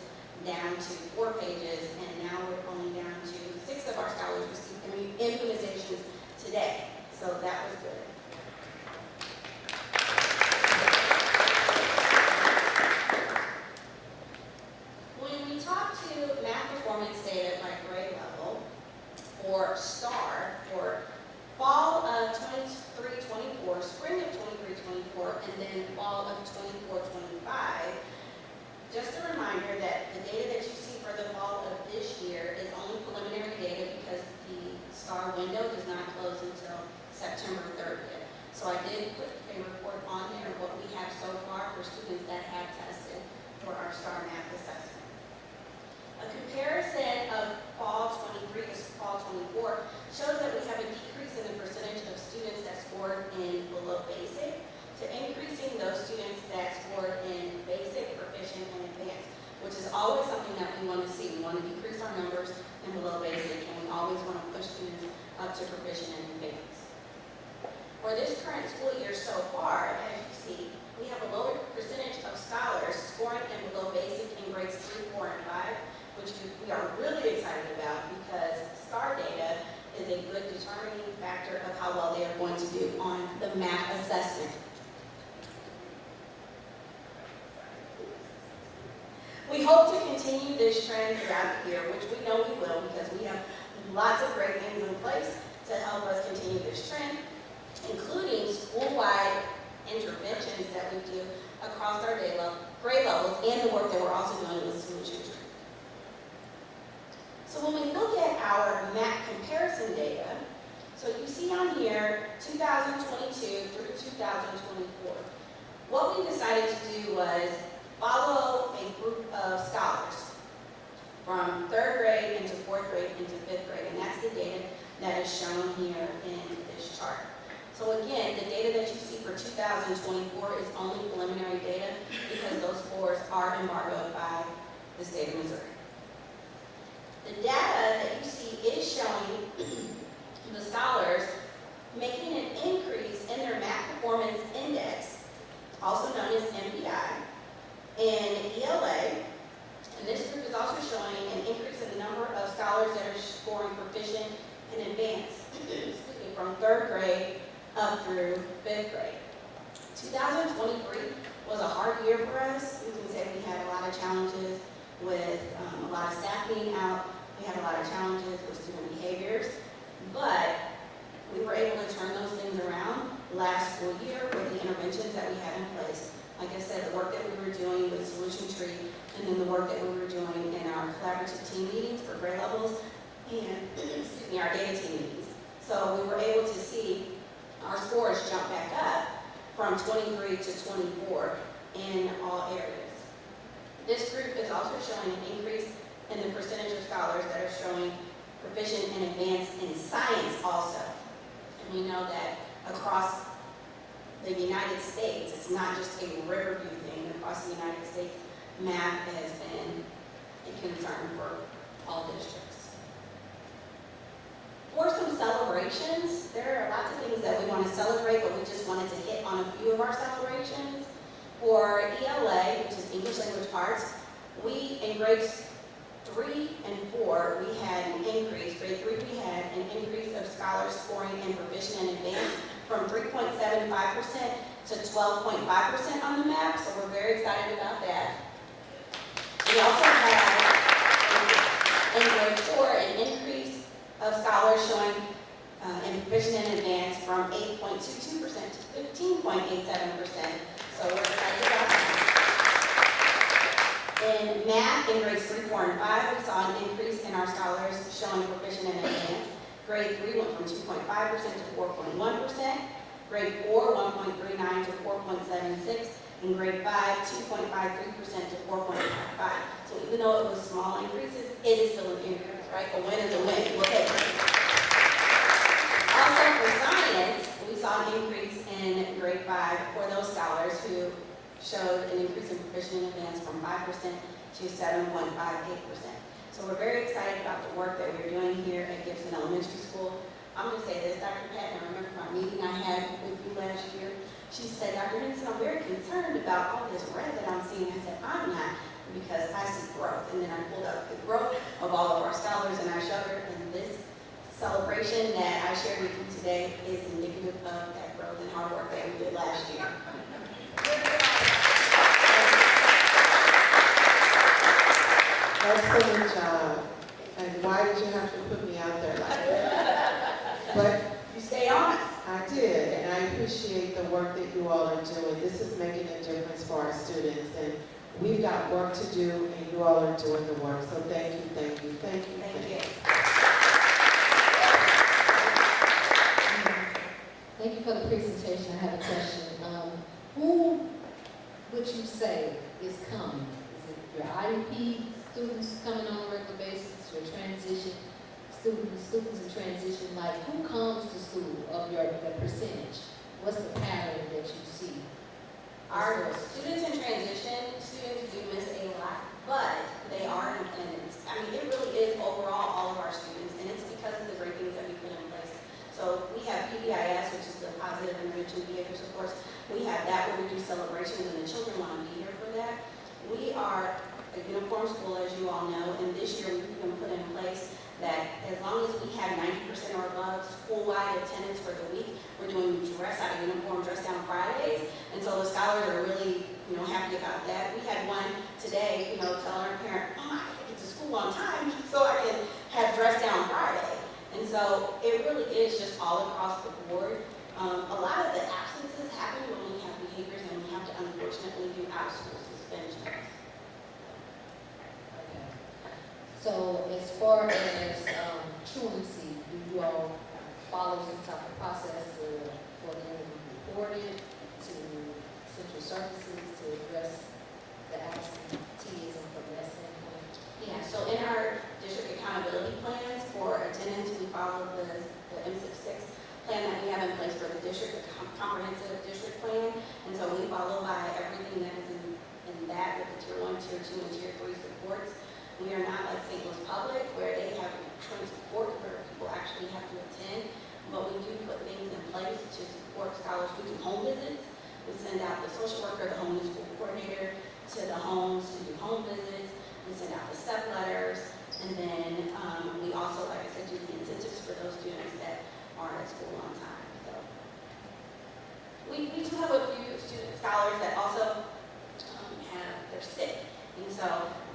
down to 4 pages, and now we're only down to 6 of our scholars received immunizations today, so that was good. When we talk to math performance data by grade level, or STAR, for fall of up to proficient and advanced. For this current school year so far, as you see, we have a lower percentage of scholars scoring in below basic in grades 3, 4, and 5, which we are really excited about because STAR data is a good determining factor of how well they are going to do on the math assessment. We hope to continue this trend throughout the year, which we know we will because we have lots of great things in place to help us continue this trend, including school-wide interventions that we do across our grade levels and the work that we're also doing with solution tree. So when we look at our MAP comparison data, so you see on here 2022 through 2024, what we decided to do was follow a group of scholars from 3rd grade into 4th grade into 5th grade, and that's the data that is shown here in this chart. So again, the data that you see for 2024 is only preliminary data because those scores are embargoed by the state of Missouri. The data that you see is showing the scholars making an increase in their math performance index, also known as MPI, in ELA, and this group is also showing an increase in the number of scholars that are scoring proficient and advanced, from 3rd grade up through 5th grade. 2023 was a hard year for us. We can say we had a lot of challenges with a lot of staff being out. We had a lot of challenges with student behaviors, but we were able to turn those things around last school year with the interventions that we had in place. Like I said, the work that we were doing with Solution Tree, and then the work that we were doing in our collaborative team meetings for grade levels, and our data team meetings. So we were able to see our scores jump back up from 23 to 24 in all areas. This group is also showing an increase in the percentage of scholars that are showing proficient and advanced in science also. And we know that across the United States, it's not just a Riverview thing. Across the United States, math has been a concern for all districts. For some celebrations, there are lots of things that we want to celebrate, but we just wanted to hit on a few of our celebrations. For ELA, which is English Language Arts, we, in grades 3 and 4, we had an increase. Grade 3, we had an increase of scholars scoring in proficient and advanced from 3.75% to 12.5% on the map, so we're very excited about that. We also had, in grade 4, an increase of scholars showing in proficient and advanced from 8.22% to 15.87%, so we're excited about that. In math, in grades 3, 4, and 5, we saw an increase in our scholars showing proficient and advanced. Grade 3 went from 2.5% to 4.1%. Grade 4, 1.39 to 4.76. And grade 5, 2.53% to 4.55. So even though it was small increases, it is still an increase, right? A win is a win. We'll take it. Also for science, we saw an increase in grade 5 for those scholars who showed an increase in proficient and advanced from 5% to 7.58%. So we're very excited about the work that we're doing here at Gibson Elementary School. I'm going to say this, Dr. Patton, I remember my meeting I had with you last year. She said, Dr. Henderson, I'm very concerned about all this red that I'm seeing. I said, I'm not, because I see growth. And then I pulled up the growth of all of our scholars and I showed her, and this celebration that I shared with you today is indicative of that growth and hard work that we did last year. Excellent job. And why did you have to put me out there like that? But you stay honest. I did, and I appreciate the work that you all are doing. This is making a difference for our students, and we've got work to do, and you all are doing the work. So thank you, thank you, thank you. Thank you. Thank you for the presentation. I have a question. Who would you say is coming? Is it your IEP students coming on a regular basis, your transition students in transition? Like, who comes to school of the percentage? What's the pattern that you see? Our students in transition, students do miss a lot, but they are in attendance. I mean, it really is overall all of our students, and it's because of the great things that we put in place celebrations and the children want to be here for that. We are a uniform school, as you all know, and this year we've been put in place that as long as we have 90% or above school-wide attendance for the week, we're doing dress out of uniform, dress down Fridays. And so the scholars are really, happy about that. We had one today, tell her parent, oh, I gotta get to school on time so I can have dress down Friday. And so it really is just all across the board. A lot of the absences happen when we have behaviors and we have to unfortunately do out-of-school suspensions. So as far as truancy, do you all follow some type of process for them to be reported to central services to address the absenteeism from that standpoint? Yeah, so in our district accountability plans for attendance, we follow the M66 plan that we have in place for the district, the comprehensive district plan. And so we follow by everything that is in that with the tier 1, tier 2, and tier 3 supports. We are not like St. Louis Public where they have trained support where people actually have to attend, but we do put things in place to support scholars. We do home visits. We send out the social worker, the home school coordinator to the homes to do home visits. We send out the step letters, and then we also, like I said, do the incentives for those students that are at school on time. So we do have a few student scholars that also they're sick, and so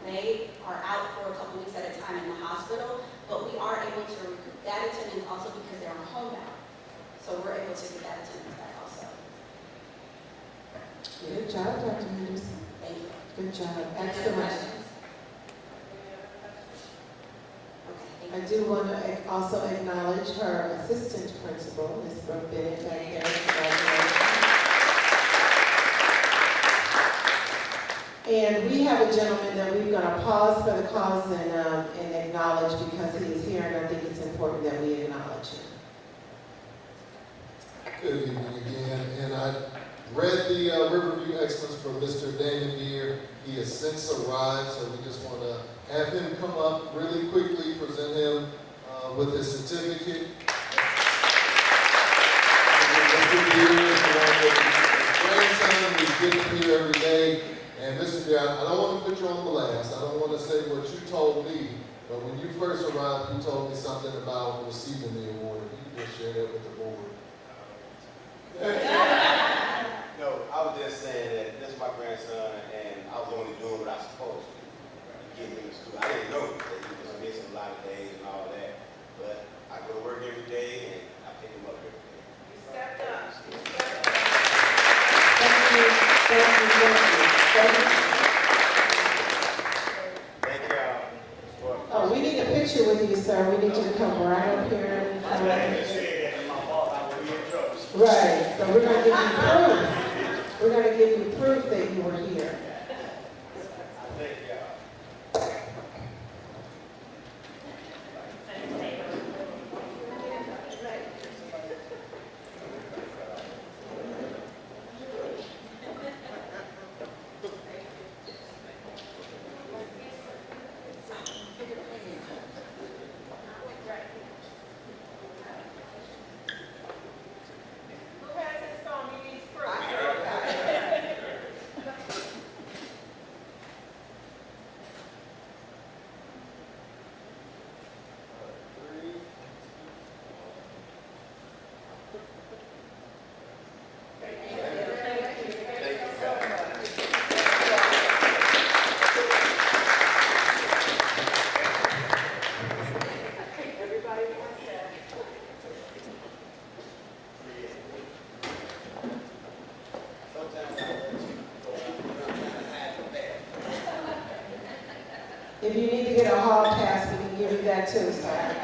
they are out for a couple weeks at a time in the hospital, but we are able to recoup that attendance also because they're on homebound. So we're able to get that attendance back also. Good job, Dr. Henderson. Thank you. Good job. Any other Excellent. questions? I Okay, do want to also acknowledge her assistant principal, Ms. Brooke Bennett, back there. Congratulations. And we have a gentleman that we're going to pause for the cause and acknowledge because he is here, and I think it's important that we acknowledge him. Good evening again, and I read the Riverview Excellence for Mr. Damon Deere. He has since arrived, so we just want to have him come up really quickly, present him with his certificate. Mr. Deere is the one with his grandson who's getting here every day. And Mr. Deere, I don't want to put you on blast. I don't want to say what you told me, but when you first arrived, you told me something about receiving the award. If you could just share that with the board. No, I was just saying that this is my grandson, and I was only doing what I was supposed to get him to school. I didn't know that he was missing a lot of days and all that, but I go to work every day, and I pick him up every day. You stepped up. You stepped up. Thank you. Thank you. Thank you. Thank y'all. Oh, we need a picture with you, sir. We need you to come right up here. Right, so we're going to give you proof. We're going to give you proof that you were here. Thank y'all. Who has his phone? He needs proof. Everybody wants that. If you need to get a hall pass, we can give you that too, sir.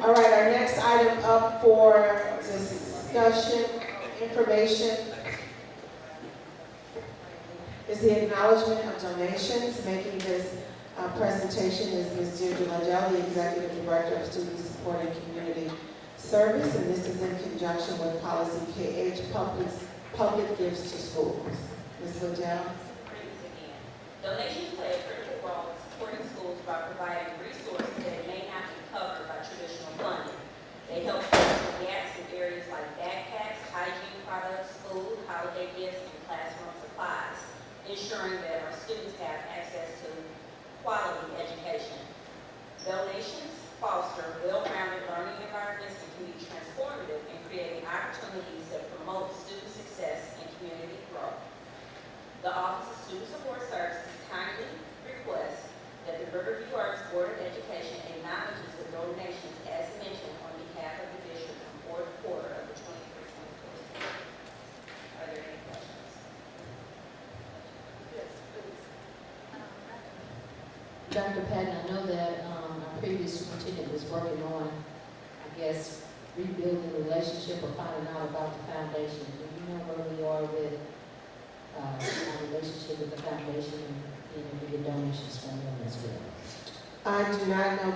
All right, our next item up for discussion, information, is the acknowledgement of donations. Making this presentation is Ms. Deirdre Liddell, the Executive Director of Student Support and Community Service, and this is in conjunction with Policy KH, Public Gifts to Schools. Ms. Liddell? Donations play a critical role in supporting schools by providing resources that may not be covered by traditional funding. They help fill the gaps in areas like backpacks, hygiene products, food, holiday gifts, and classroom supplies. The Office of Student Support Services kindly requests that the Riverview Arts Board of Education acknowledges the donations as mentioned on behalf of the district from fourth quarter of the 23-24 school year. Are there any questions? Yes, please. Dr. Patton, I know that our previous superintendent was working on, I guess, rebuilding the relationship or finding out about the foundation. Do you know where we are with our relationship with the foundation and we get donations from them as well? I do not know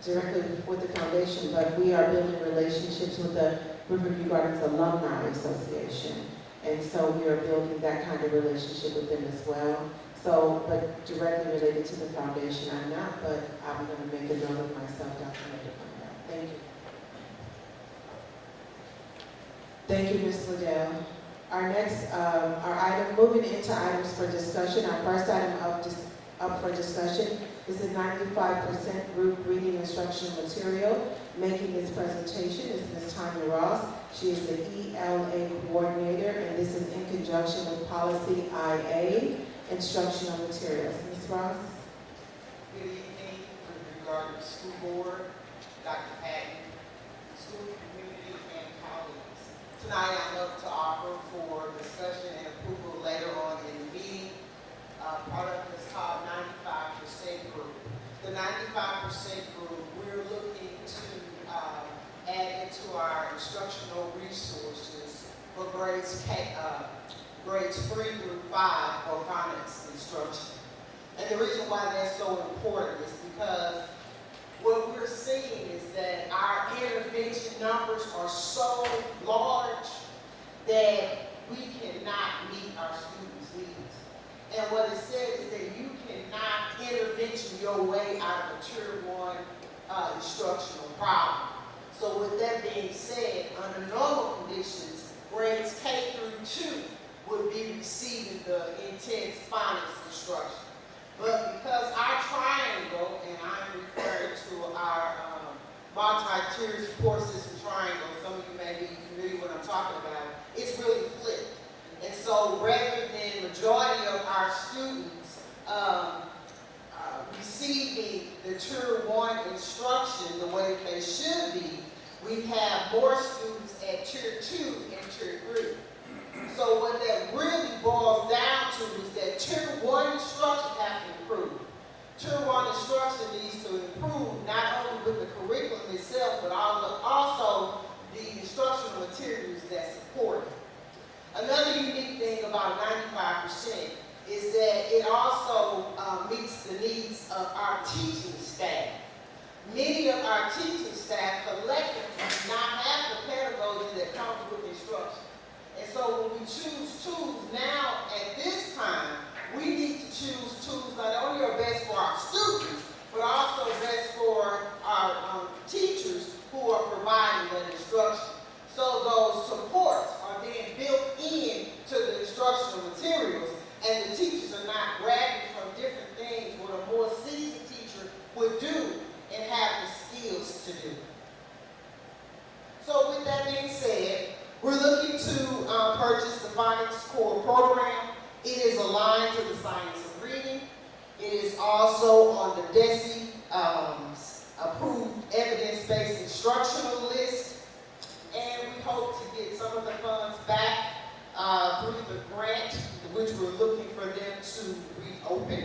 directly with the foundation, but we are building relationships with the Riverview Gardens Alumni Association. And so we are building that kind of relationship with them as well. So, but directly related to the foundation, I'm not, but I'm going to make a note of myself, Dr. May, to find out. Thank you. Thank you, Ms. Liddell. Our next, our item, moving into items for discussion, our first item up for discussion is the 95% group reading instructional material. Making this presentation is Ms. Tanya Ross. She is the ELA coordinator, and this is in conjunction with Policy IA, instructional materials. Ms. Ross? Good evening, with regard to the school board, Dr. Patton, school community, and colleagues. Tonight, I'm up to offer for discussion and approval later on in the meeting. Product is called 95% group. The 95% group, we're looking to add into our instructional resources for grades 3 through 5 for phonics instruction. And the reason why that's so important is because what we're seeing is that our intervention numbers are so large that we cannot meet our students' needs. And what it said is that you cannot intervention your way out of a Tier 1 instructional problem. So with that being said, under normal conditions, grades K through 2 would be receiving the intense phonics instruction. But because our triangle, and I'm referring to our multi-tier support system triangle, some of you may be familiar with what I'm talking about, it's really flipped. And so rather than majority of our students receiving the Tier 1 instruction the way that they should be, we have more students at Tier 2 and Tier 3. So what that really boils down to is that Tier 1 instruction has to improve. Tier 1 instruction needs to improve not only with the curriculum itself, but also the instructional materials that support it. Another unique thing about 95% is that it also meets the needs of our teaching staff. Many of our teaching staff collectively do not have the pedagogy that comes with instruction. And so when we choose tools now at this time, we need to choose tools that not only are best for our students, but also best for our teachers who are providing that instruction. So those supports are then built in to the instructional materials, and the teachers are not grabbing from different things what a more seasoned teacher would do and have the skills to do. So with that being said, we're looking to purchase the Phonics Core program. It is aligned to the Science of Reading. It is also on the DESE approved evidence-based instructional list. And we hope to get some of the funds back through the grant, which we're looking for them to reopen.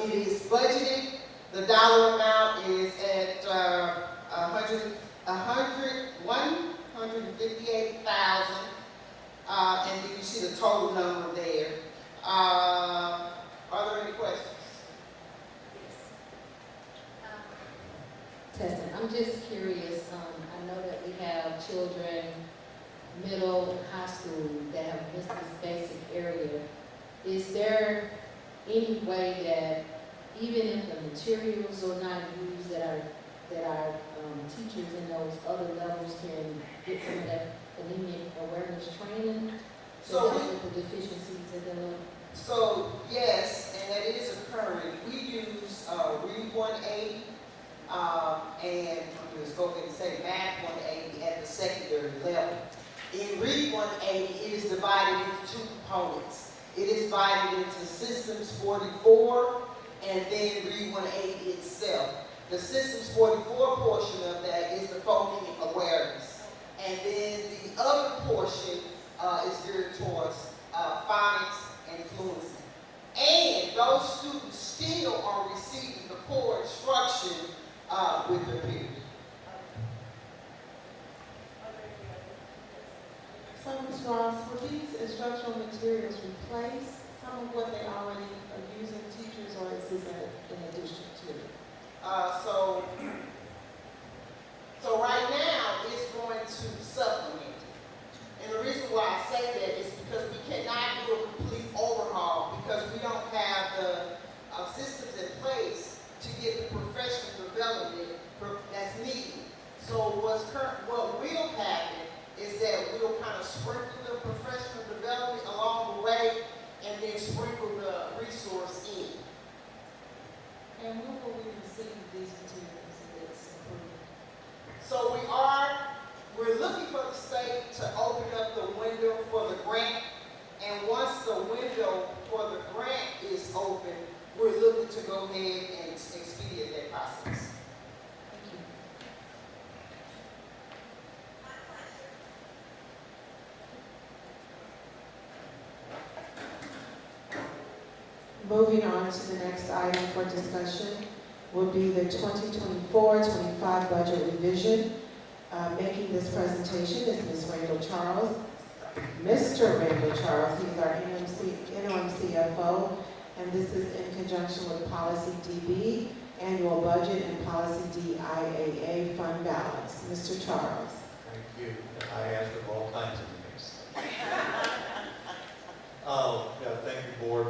It is budgeted. The dollar amount is at $158,000, and then you see the total number there. Are there any questions? Testing. I'm just curious. I know that we have children, middle and high school, that have missed this basic area. Is there any way that even if the materials are not used, that our teachers in those other levels can get some of that phonemic awareness training to help with the deficiencies in the level? So yes, and that is occurring. We use Read 180 and I'm going to go ahead and say Math 180 at the secondary level. In Read 180, it is divided into two components. It is divided into Systems 44 and then Read 180 itself. The Systems 44 portion of that is the focusing awareness. And then the other portion is geared towards phonics and fluency. And those students still are receiving the core instruction with their peers. So, Ms. Ross, will these instructional materials replace some of what they already are using teachers, or is this in addition to? So right now, it's going to supplement. And the reason why I say that is because we cannot do a complete overhaul because we don't have the systems in place to get the professional development that's needed. So what will happen is that we'll kind of sprinkle the professional development along the way and then sprinkle the resource in. And when will we receive these materials if it's approved? So we're looking for the state to open up the window for the grant. And once the window for the grant is open, we're looking to go ahead and expedite that process. Moving on to the next item for discussion will be the 2024-25 budget revision. Making this presentation is Ms. Randall Charles. Mr. Randall Charles, he's our interim CFO, and this is in conjunction with Policy DB, Annual Budget, and Policy DIAA Fund Balance. Mr. Charles. Thank you. I answered all kinds of things. Thank you, Board.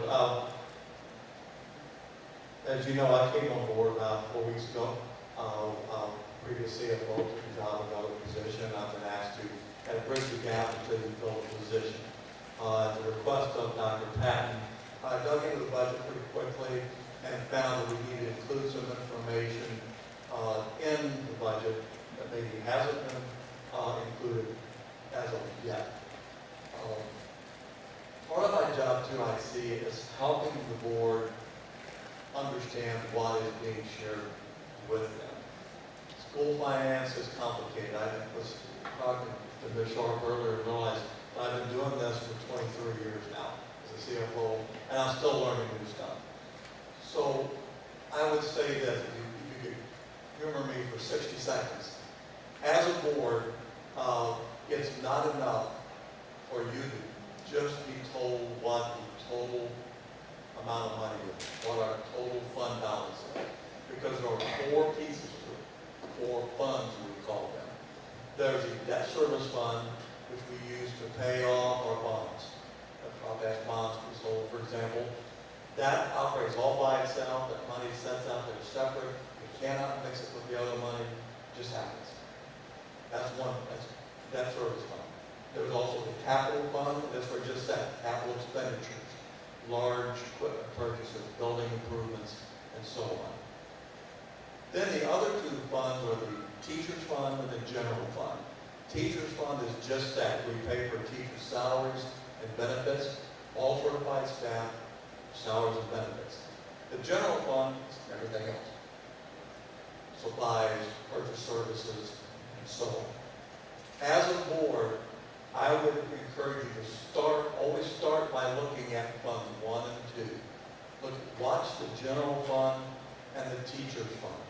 As you know, I came on board about 4 weeks ago. Previous CFO took the job of another position. I've been asked to kind of bridge the gap until we fill the position. At the request of Dr. Patton, I dug into the budget pretty quickly and found that we need to include some information in the budget that maybe hasn't been included as of yet. Part of my job too, I see, is helping the board understand what is being shared with them. School finance is complicated. I was talking to Ms. Sharp earlier and realized that I've been doing this for 23 years now as a CFO, and I'm still learning new stuff. So I would say that if you could humor me for 60 seconds. As a board, it's not enough for you to just be told what the total amount of money is, what our total fund balance is. Because there are 4 pieces to it, 4 funds we call them. There's a debt service fund, which we use to pay off our bonds. The prop-ass bonds we sold, for example. That operates all by itself. That money sets out there separate. You cannot mix it with the other money. It just happens. That's one, that's debt service fund. There's also the capital fund. That's where just that, capital expenditures, large equipment purchases, building improvements, and so on. Then the other 2 funds are the teacher's fund and the general fund. Teacher's fund is just that. We pay for teachers' salaries and benefits, all certified staff, salaries and benefits. The general fund is everything else. Supplies, purchase services, and so on. As a board, I would encourage you to always start by looking at funds 1 and 2. Watch the general fund and the teacher's fund.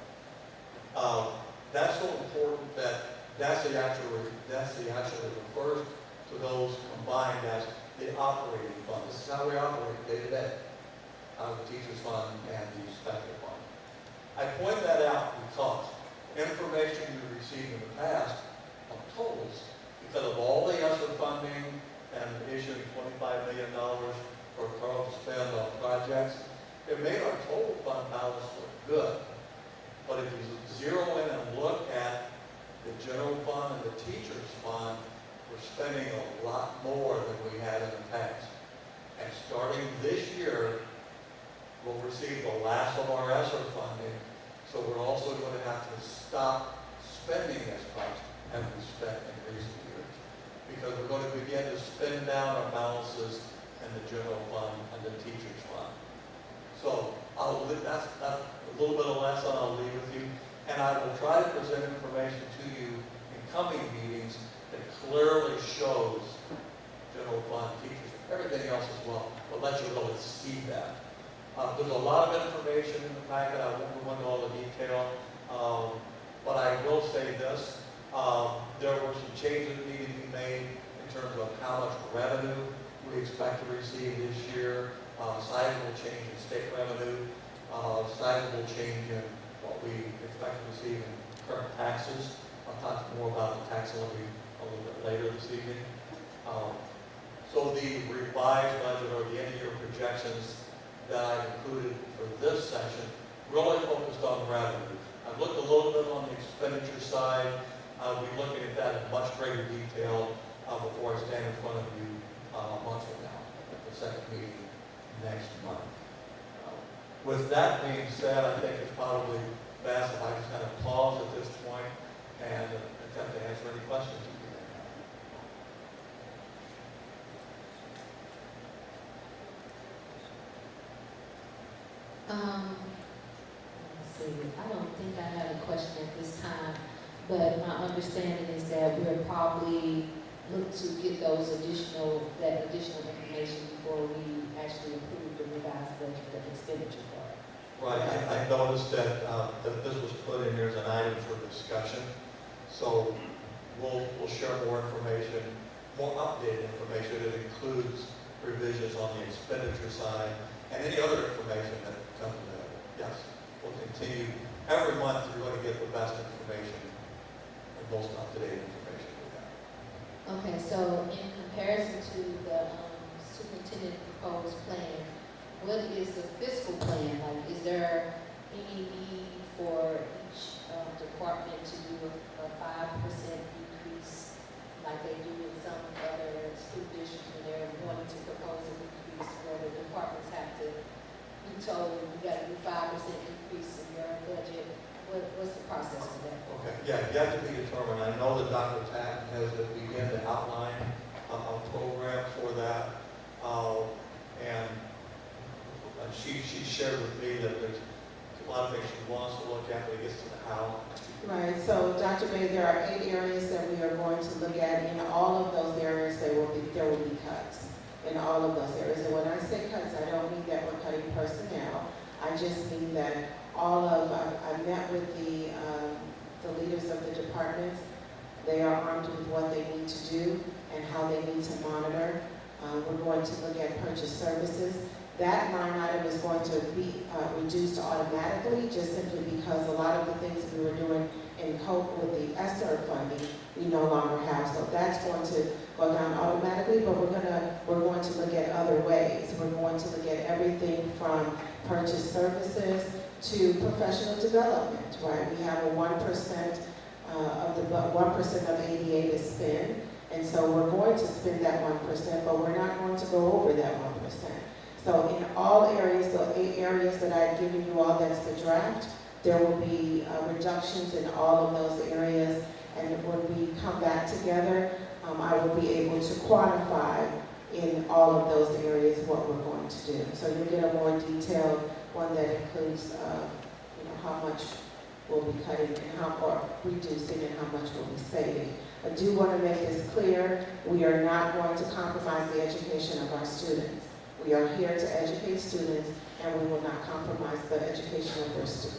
That's so important that's the actually refers to those combined as the operating fund. This is how we operate day to day, out of the teacher's fund and the special fund. I point that out because information you've received in the past on totals, because of all the ESSER funding and issuing $25 million for Carl to spend on projects, it made our total fund balance look good. But if you zero in and look at the general fund and the teacher's fund, we're spending a lot more than we had in the past. And starting this year, we'll receive the last of our ESSER funding, so we're also going to have to stop spending as much as we spent in recent years. because we're going to begin to spend down our balances in the general fund and the teacher's fund. So that's a little bit of lesson I'll leave with you, and I will try to present information to you in coming meetings that clearly shows general fund, teachers, everything else as well, but let you really see that. There's a lot of information in the packet. I won't go into all the detail, but I will say this. There were some changes that needed to be made in terms of how much revenue we expect to receive this year, sizable change in state revenue, sizable change in what we expect to receive in current taxes. I'll talk more about the tax levy a little bit later this evening. So the revised budget or the end-of-year projections that I've included for this session really focused on revenue. I've looked a little bit on the expenditure side. I'll be looking at that in much greater detail before I stand in front of you a month from now, the second meeting next month. With that being said, I think it's probably best if I just kind of pause at this point and attempt to answer any questions you may have. Let's see, I don't think I have a question at this time, but my understanding is that we'll probably look to get that additional information before we actually approve the revised budget, the expenditure part. Right, I noticed that, that this was put in here as an item for discussion, so we'll share more information, more updated information that includes revisions on the expenditure side and any other information that comes available. Yes, we'll continue. Every month you're going to get the best information and most up-to-date information we have. Okay, so in comparison to the superintendent proposed plan, what is the fiscal plan? Like, is there any need for each department to do a 5% decrease like they do in some other school districts when they're wanting to propose a decrease where the departments have to be told, you got to do 5% increase in your budget? What's the process for that? Okay, yeah, yet to be determined. I know that Dr. Tatton has begun to outline a program for that, and she shared with me that there's a lot of things she wants to look at when it gets to the how. Right, so Dr. Bay, there are 8 areas that we are going to look at. In all of those areas, there will be cuts in all of those areas. And when I say cuts, I don't mean that we're cutting personnel. I just mean that I met with the leaders of the departments. They are armed with what they need to do and how they need to monitor. We're going to look at purchase services. That line item is going to be reduced automatically, just simply because a lot of the things we were doing in COPE with the ESSER funding, we no longer have. So that's going to go down automatically, but we're going to look at other ways. We're going to look at everything from purchase services to professional development, right? We have a 1% of the 1% of ADA to spend, and so we're going to spend that 1%, but we're not going to go over that 1%. So in all areas, the 8 areas that I've given you all, that's the draft, there will be reductions in all of those areas, and when we come back together, I will be able to quantify in all of those areas what we're going to do. So you'll get a more detailed one that includes how much we'll be cutting and or reducing and how much we'll be saving. I do want to make this clear, we are not going to compromise the education of our students. We are here to educate students, and we will not compromise the education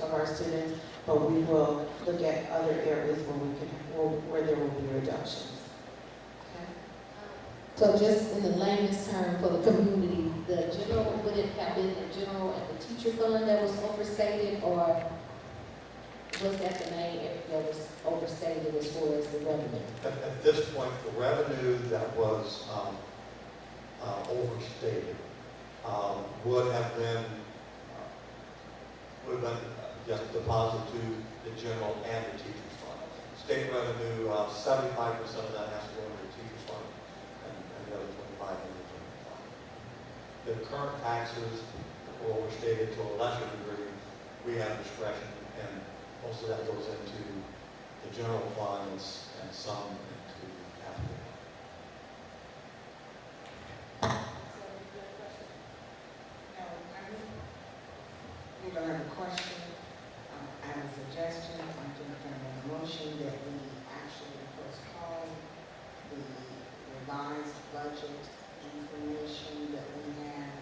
of our students, but we will look at other areas where there will be reductions. Okay? So just in the layman's term for the community, the general, would it have been the general and the teacher fund that was overstated, or was that the main area that was overstated as far as the revenue? At this point, the revenue that was overstated would have been just deposited to the general and the teacher's fund. State revenue, 75% of that has to go into the teacher's fund, and the other 25% into the general fund. The current taxes were overstated to a lesser degree. We have discretion, and most of that goes into the general funds and some into capital. question, I have a suggestion, I'm going to make a motion that we actually postpone the revised budget information that we have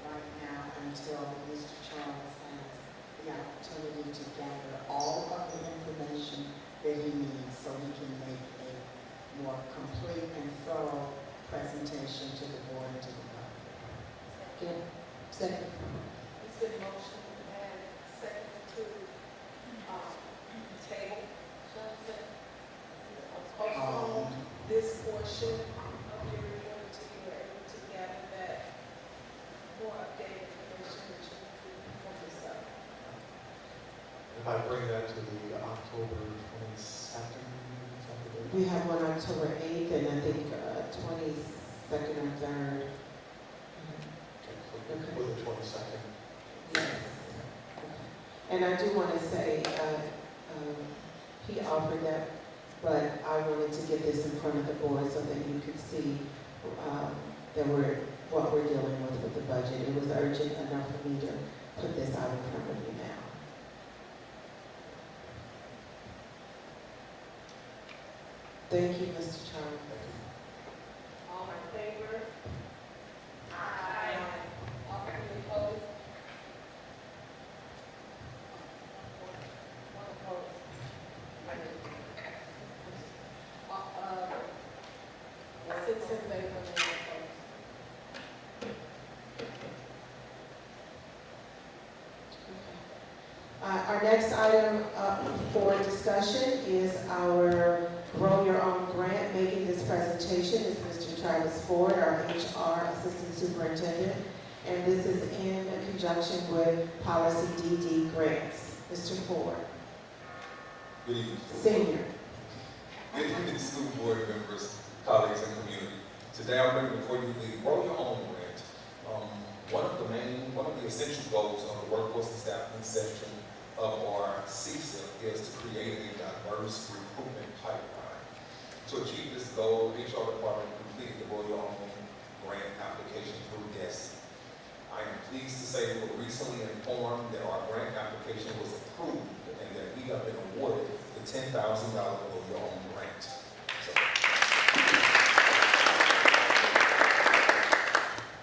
right now until Mr. Charles has the opportunity to gather all of the information that he needs so he can make a more complete and thorough presentation to the board and to the public. Good. Second. It's been motion and second to, table, Johnson. Postpone this portion of your report until you are able to gather that more updated information that you need from this up. If I bring that to the October 22nd, something. We have one October 8th and I think 22nd or 3rd. For the 22nd. Yes. And I do want to say, he offered that, but I wanted to get this in front of the board so that you could see what we're dealing with the budget. It was urgent enough for me to put this out in front of you now. Thank you, Mr. Charles. All in favor? Aye. All opposed? One opposed. 6 in favor, and 1 opposed. Our next item up for discussion is our Grow Your Own grant. Making this presentation is Mr. Travis Ford, our HR Assistant Superintendent, and this is in conjunction with Policy DD grants. Mr. Ford. Good evening. Senior. Good evening, school board members, colleagues, and community. Today I'm bringing before you the Grow Your Own grant. One of the essential goals of the workforce and staffing section of our CSIP is to create a diverse recruitment pipeline. To achieve this goal, HR department completed the Grow Your Own grant application through DESI. I am pleased to say we were recently informed that our grant application was approved and that we have been awarded the $10,000 Grow Your Own grant.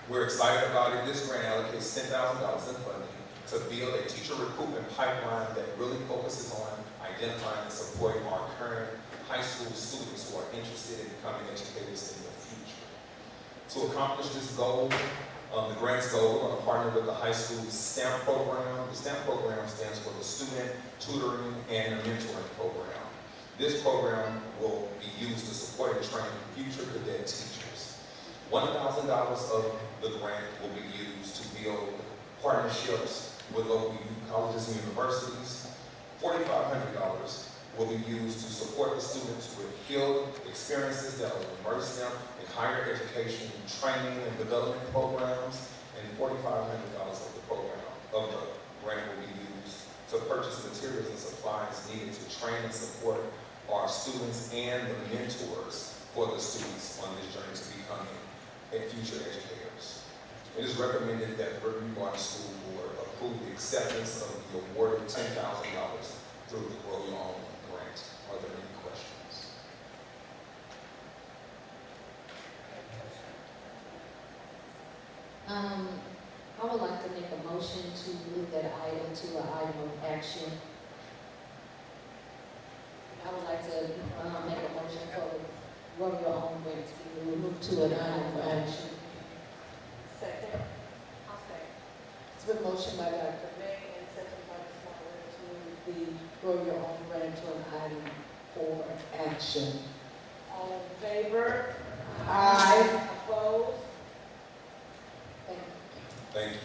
We're excited about it. This grant allocates $10,000 in funding to build a teacher recruitment pipeline that really focuses on identifying and supporting our current high school students who are interested in becoming educators in the future. To accomplish this goal, the grant's goal, we're going to partner with the high school STEM program. The STEM program stands for the Student Tutoring and Mentoring Program. This program will be used to support and train future cadet teachers. $1,000 of the grant will be used to build partnerships with local colleges and universities. $4,500 will be used to support the students with field experiences that will immerse them in higher education, training, and development programs. And $4,500 of the grant will be used to purchase materials and supplies needed to train and support our students and the mentors for the students on this journey to becoming future educators. It is recommended that the Riverview School Board approve the acceptance of the awarded $10,000 through the Grow Your Own grant. Are there any questions? I would like to make a motion to move that item to an item of action. I would like to make a motion for the Grow Your Own grant to be moved to an item of action. Second. I'll second. It's been motioned by Dr. May and seconded by Ms. Martin to move the Grow Your Own grant to an item for action. All in favor? Aye. Opposed? Thank you. Thank you.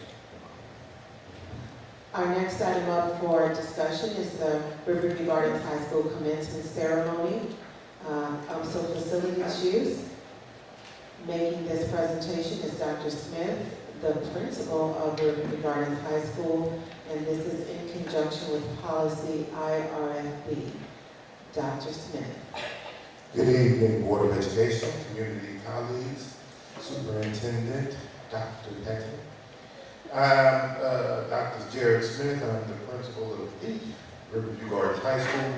Our next item up for discussion is the Riverview Gardens High School commencement ceremony. So facilities use. Making this presentation is Dr. Smith, the principal of Riverview Gardens High School, and this is in conjunction with policy IRFB. Dr. Smith. Good evening, Board of Education, community colleagues, Superintendent Dr. Peckett. I'm Dr. Jared Smith. I'm the principal of the Riverview Gardens High School,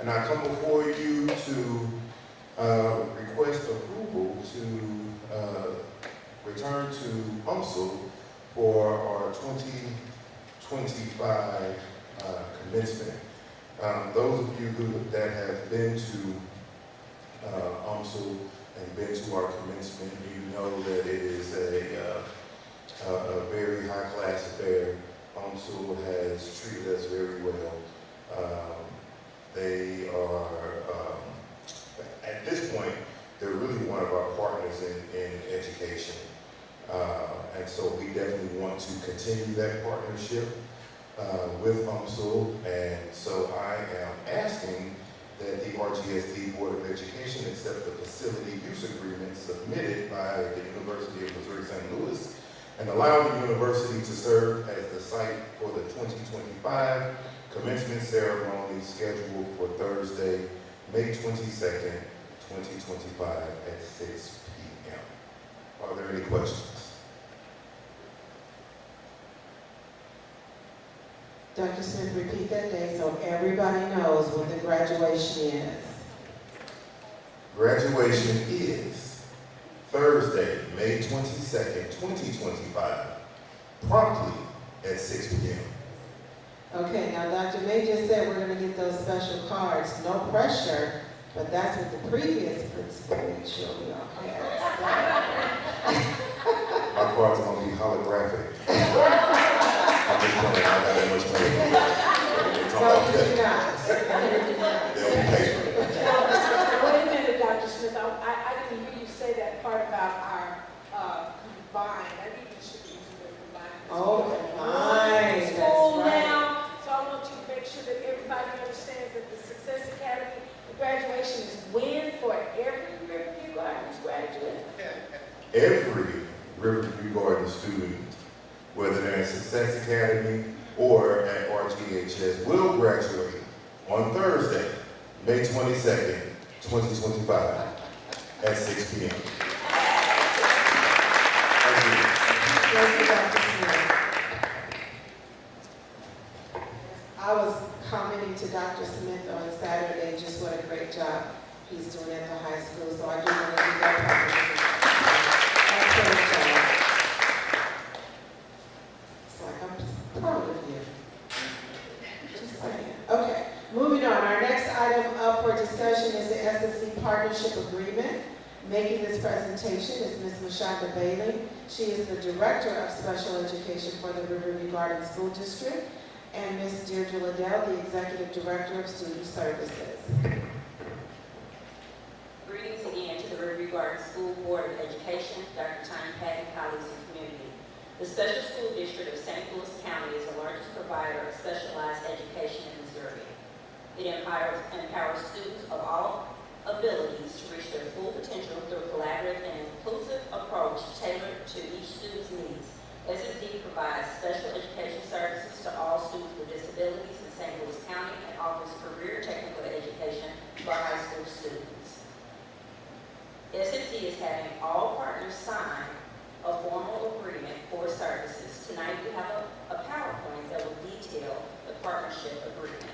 and I come before you to request approval to return to UMSL for our 2025 commencement. Those of you that have been to UMSL and been to our commencement, you know that it is a very high-class affair. UMSL has treated us very well. They are, at this point, they're really one of our partners in education. And so we definitely want to continue that partnership with UMSL. And so I am asking that the RGSD Board of Education accept the facility use agreement submitted by the University of Missouri St. Louis and allow the university to serve as the site for the 2025 commencement ceremony scheduled for Thursday, May 22nd, 2025 at 6 p.m. Are there any questions? Dr. Smith, repeat that day so everybody knows what the graduation is. Graduation is Thursday, May 22nd, 2025, promptly at 6 p.m. Okay, now Dr. May just said we're going to get those special cards. No pressure, but that's what the previous principal made sure we all had. Our cards are going to be holographic. I'm just playing, I don't have that much money. No, you do not. They'll be paper. Wait a minute, Dr. Smith, I didn't hear you say that part about our combined. I think you should be using the combined. Oh, combined, that's School right. now, so I want you to make sure that everybody understands that the Success Academy, the graduation is when for every Riverview Gardens graduate. Every Riverview Garden student, whether they're in Success Academy or at RGHS, will graduate on Thursday, May 22nd, 2025 at 6 p.m. Thank you. Thank you, Dr. Smith. I was commenting to Dr. Smith on Saturday just what a great job he's doing at the high school, so I do want to give that compliment. Excellent job. It's like I'm proud of you. Just saying. Okay, moving on. Our next item up for discussion is the SSC Partnership Agreement. Making this presentation is Ms. Mashonda Bailey. She is the Director of Special Education for the Riverview Garden School District, and Ms. Deirdre Liddell, the Executive Director of Student Services. Greetings again to the Riverview Garden School Board of Education, Dr. Tanya Patton, colleagues, and community. The Special School District of St. Louis County is the largest provider of specialized education in Missouri. It empowers students of all abilities to reach their full potential through a collaborative and inclusive approach tailored to each student's needs. SSD provides special education services to all students with disabilities in St. Louis County and offers career technical education for high school students. SSD is having all partners sign a formal agreement for services. Tonight we have a PowerPoint that will detail the partnership agreement.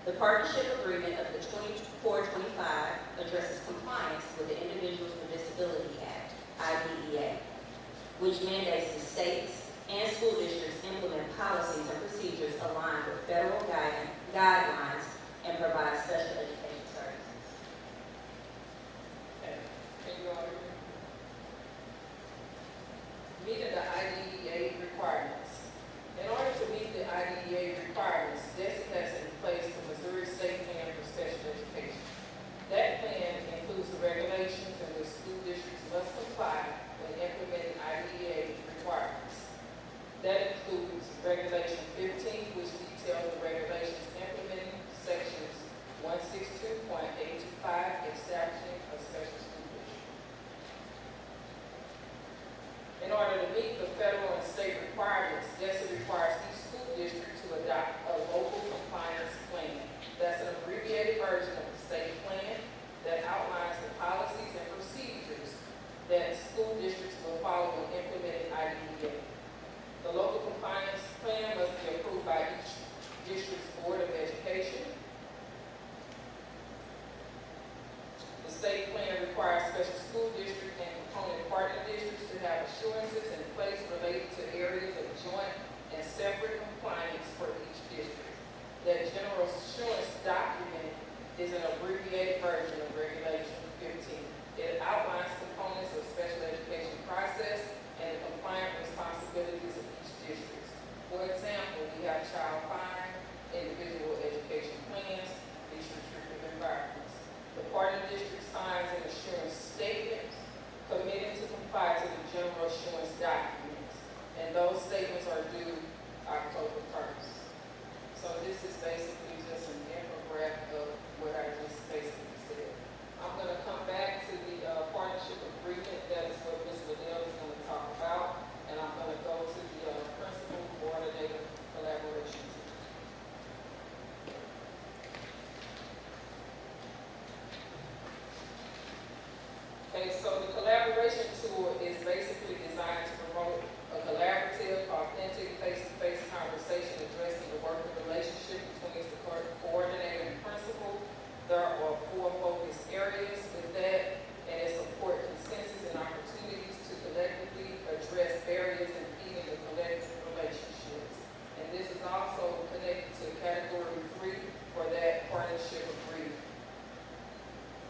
The partnership agreement of the 24-25 addresses compliance with the Individuals with Disability Act, IDEA, which mandates the states and school districts implement policies and procedures aligned with federal guidelines and provide special education services. Okay, can you all hear me? Meeting the IDEA requirements. In order to meet the IDEA requirements, DESIC has in place the Missouri State Plan for Special Education. That plan includes the regulations in which school districts must comply when implementing IDEA requirements. That includes Regulation 15, which details the regulations implementing sections 162.825, establishing a special school district. In order to meet the federal and state requirements, DESIC requires each school district to adopt a local compliance plan. That's an abbreviated version is an abbreviated version of Regulation 15. It outlines components of special education process and the compliant responsibilities of each district. For example, we have child find, individual education plans, least restrictive environments. The partner district signs an assurance statement committing to comply to the general assurance documents, and those statements are due October 1st. So this is basically just an infographic of what I just basically said. I'm going to come back to the partnership agreement. That is what Ms. Liddell is going to talk about, and I'm going to go to the principal coordinator collaboration team. Okay, so the collaboration tool is basically designed to promote a collaborative, authentic, face-to-face conversation addressing the working relationship between the coordinator and principal. There are 4 focus areas with that, and it supports consensus and opportunities to collectively address barriers impeding the collective relationships. And this is also connected to category 3 for that partnership agreement.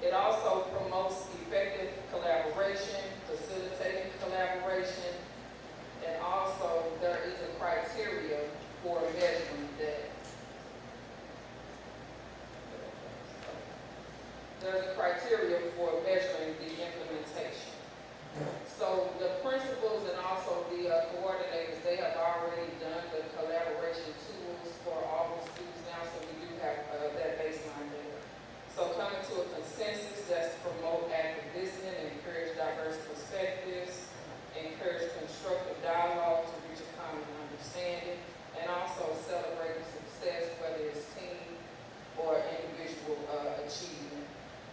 It also promotes effective collaboration, facilitating collaboration, and also there is a criteria for measuring that. There's a criteria for measuring the implementation. So the principals and also the coordinators, they have already done the collaboration tools for all the students now, so we do have that baseline there. So coming to a consensus, that's to promote active listening, encourage diverse perspectives, encourage constructive dialogue to reach a common understanding, and also celebrate success, whether it's team or individual achievement.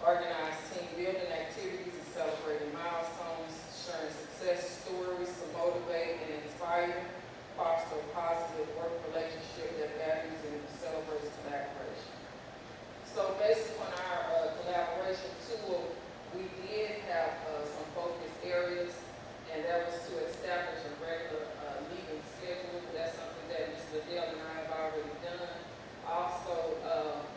Organize team building activities and celebrating milestones, sharing success stories to motivate and inspire, foster a positive work relationship that values and celebrates collaboration. So based on our collaboration tool, we did have some focus areas, and that was to establish a regular meeting schedule. That's something that Ms. Liddell and I have already done. Also,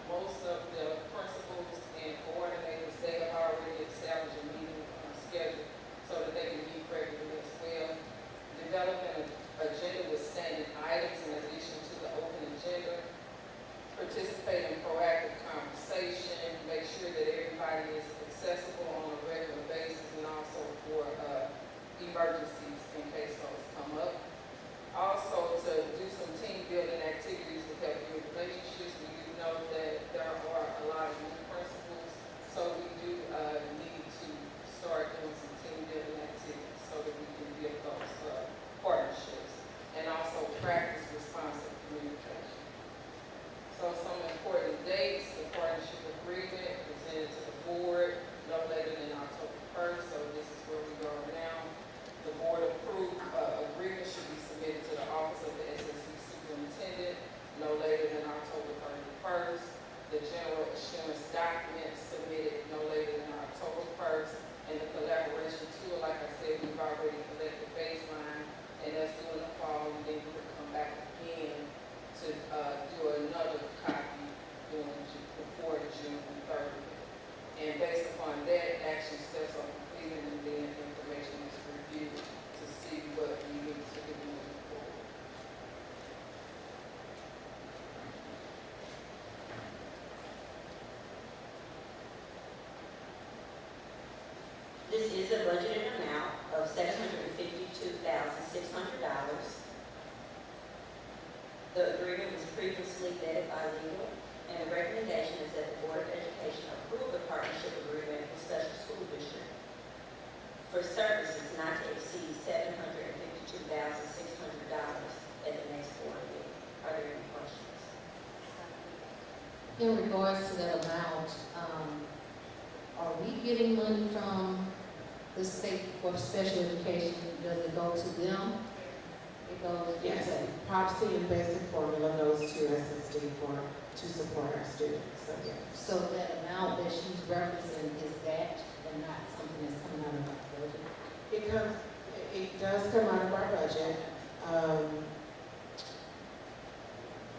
most of the principals and coordinators, they have already established a meeting schedule so that they can meet regularly as well. Developing an agenda with standing items in addition to the open agenda. Participate in proactive conversation, make sure that everybody is accessible on a regular basis, and also for emergencies in case those come up. Also, to do some team building activities to help build relationships. We do know that there are a lot of new principals, so we do need to start doing some team building activities so that we can build those partnerships, and also practice responsive communication. So some important dates: the partnership agreement presented to the board no later than October 1st, so this is where we are now. The board approved agreement should be submitted to the office of the SSC superintendent no later than October 31st. The general assurance document submitted no later than October 1st. And the collaboration tool, like I said, we've already collected baseline, and that's due in the fall, and then we'll come back again to do another copy before June 30th. And based upon that, action steps are completed, and then information is reviewed to see what we need to do moving forward. This is a budgeted amount of $752,600. The agreement was previously vetted by legal, and the recommendation is that the Board of Education approve the partnership agreement with Special School District for services not to exceed $752,600 at the next board meeting. Are there any questions? In regards to that amount, are we getting money from the state for special education? Does it go to them? It goes, Yes, POPC and basic formula goes to SSD to support our students, so yes. so that amount that she's referencing is that and not something that's coming out of our budget? It does come out of our budget.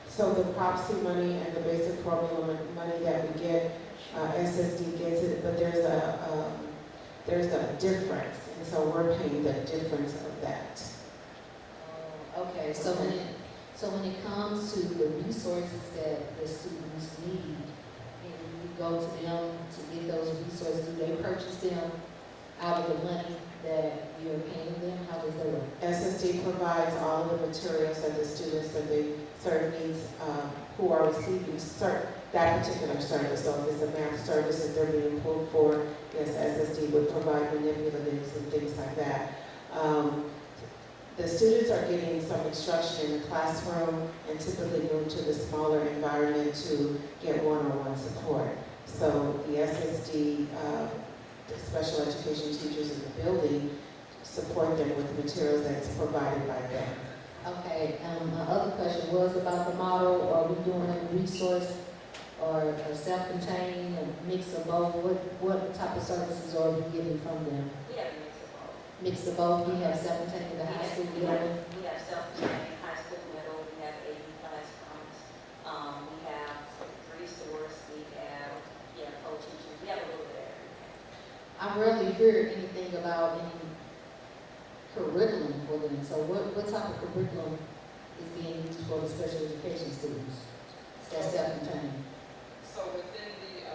So the POPC money and the basic formula money that we get SSD gets it, but there's a difference, and so we're paying the difference of that. Okay, so when it comes to the resources that the students need, and you go to them to get those resources, do they purchase them out of the money that you're paying them? How does that work? SSD provides all of the materials that the students that they serve needs, who are receiving that particular service. So if it's a math service that they're being pulled for, yes, SSD would provide manipulatives and things like that. The students are getting some instruction in the classroom and typically move to the smaller environment to get one-on-one support. So the SSD, the special education teachers in the building support them with the materials that's provided by them. Okay, my other question was about the model. Are we doing a resource or a self-contained, a mix of both? What type of services are we getting from them? We have a mix of both. Mix of both. We have self-contained in the high school building. We have self-contained high school, middle, we have AV classrooms, we have resource, we have, co-teaching, we have a little bit of everything. I rarely hear anything about any curriculum for them. So what type of curriculum is being used for the special education students that's self-contained? So within the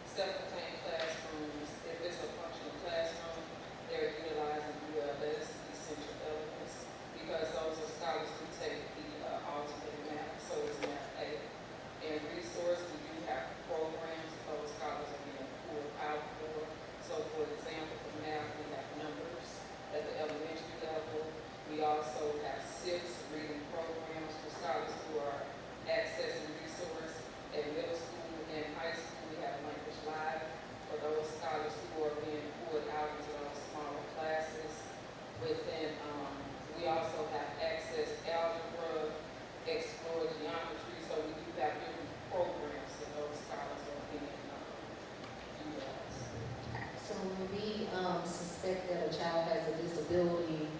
self-contained classrooms, if it's a functional classroom, they're utilizing ULS, essential elements, because those are scholars who take the alternate math, so it's math A. And resource, we do have programs those scholars are being pulled out for. So for example, for math, we have numbers at the elementary level. We also have 6 reading programs for scholars who are accessing resource. At middle school and high school, we have language live for those scholars who are being pulled out into those smaller classes. Within, we also have access algebra, explore geometry, so we do have different programs that those scholars are being utilized. So when we suspect that a child has a disability,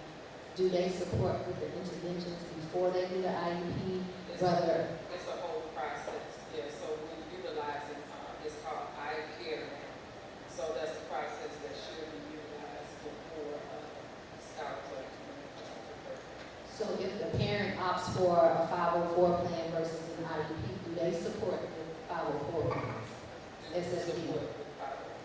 do they support with the interventions before they do the IEP? It's a whole process, yeah. So we're utilizing, it's called iCare now. So that's the process that should be utilized before scholars are So if the parent opts for a 504 plan versus an IEP, do they support the 504 plans? SSD.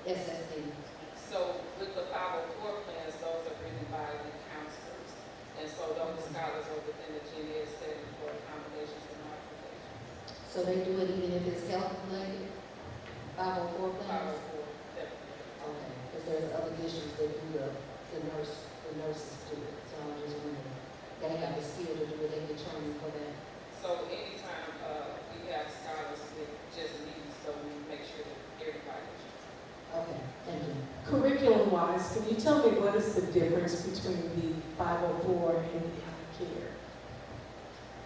SSD. So with the 504 plans, those are written by the counselors. And so those scholars are within the Gen Ed setting for accommodations and modifications. So they do it even if it's health related? 504 plans? 504, definitely. Okay, because there's other issues that do the nurses do it. So I'm just wondering, they got the skill to do it, they get training for that. So anytime we have scholars with just needs, so we make sure that everybody is. Okay, thank you. Curriculum-wise, can you tell me what is the difference between the 504 and the care?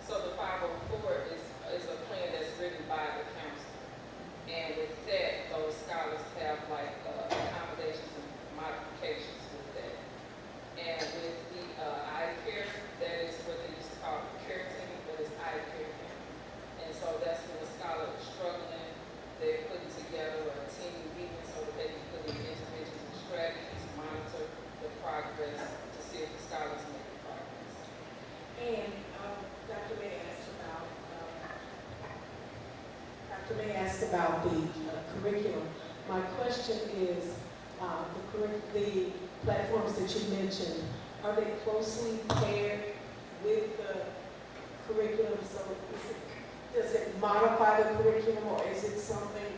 So the 504 is a plan that's written by the counselor. And with that, those scholars have like accommodations and modifications with that. And with the iCare, that is what they used to call the care team, but it's iCare. And so that's when a scholar is struggling, they're putting together a team meeting so that they can put in interventions and strategies, monitor the progress to see if the scholars make progress. And Dr. May asked about the curriculum. My question is, the platforms that you mentioned, are they closely paired with the curriculum? So does it modify the curriculum or is it something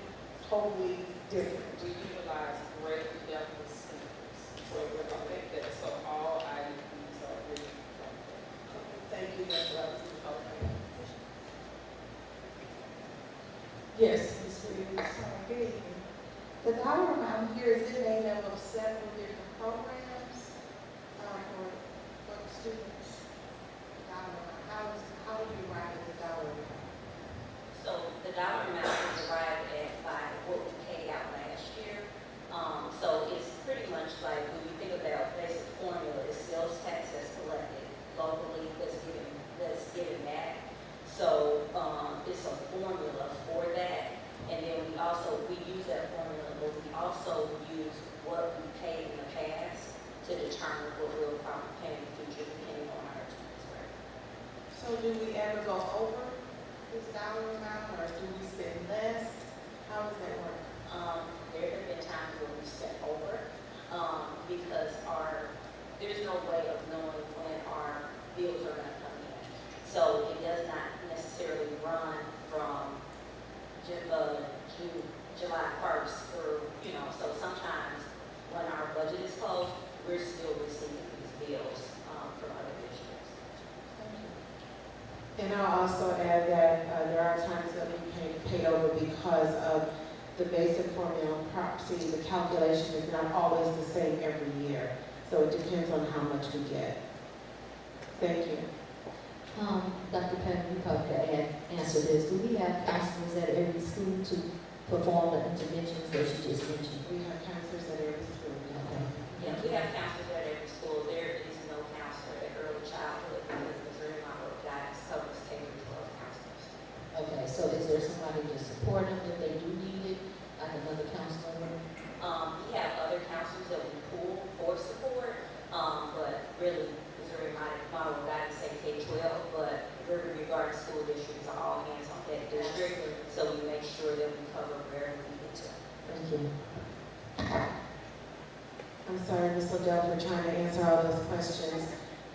totally different? We utilize great depth of standards. So we're going to make that so all IEPs are really Thank you, that's what I was talking about. Yes, Ms. Williams. Good evening. The dollar amount here is made up of several different programs for the students. How do you arrive at the dollar amount? So the dollar amount is arrived at by what we paid out last year. So it's pretty much like when you think about basic formula, it's sales tax that's collected locally that's given back. So it's a formula for that. And then we use go over this dollar amount, or do we spend less? How does that work? There have been times where we spent over, because there's no way of knowing when our bills are gonna come in. So it does not necessarily run from July 1st through, so sometimes when our budget is closed, we're still receiving these bills from other districts. And I'll also add that there are times that we pay over because of the basic formula on property. The calculation is not always the same every year, so it depends on how much we get. Thank you. Dr. Patton, you probably could answer this. Do we have counselors at every school to perform the interventions that you just mentioned? We have counselors at every school. Okay. Yeah, we have counselors at every school. There is no counselor at early childhood because Missouri Model Guidance covers K through 12 counselors. Okay, so is there somebody to support them if they do need it, like another counselor? We have other counselors that we pull for support, but really Missouri Model Guidance say K-12, but Riverview Garden School District is all hands on deck district, so we make sure that we cover where we need to. Thank you. I'm sorry, Ms. Liddell, for trying to answer all those questions.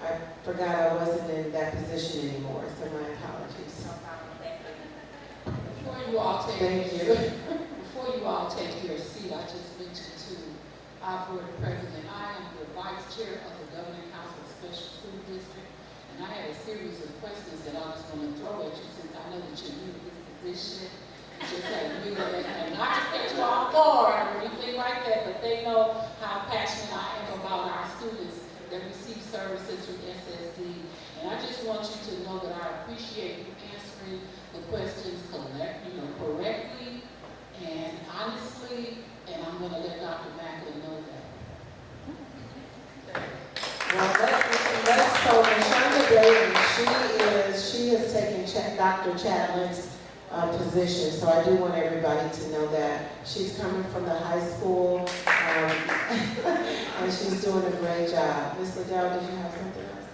I forgot I wasn't in that position anymore, so my apologies. Before you all take Thank you. Before you all take your seat, I just mentioned to our board president, I am the vice chair of the Governing Council Special School District, and I had a series of questions that I was going to throw at you since I know that you're new to this position. Just like me, and not to catch you off guard or anything like that, but they know how passionate I am about our students that receive services through SSD. And I just want you to know that I appreciate you answering the questions correctly and honestly, and I'm going to let Dr. Macklin know that. Well, so Mashonda Davis, she is taking Dr. Chatlin's position, so I do want everybody to know that. She's coming from the high school, and she's doing a great job. Ms. Liddell, did you have something else?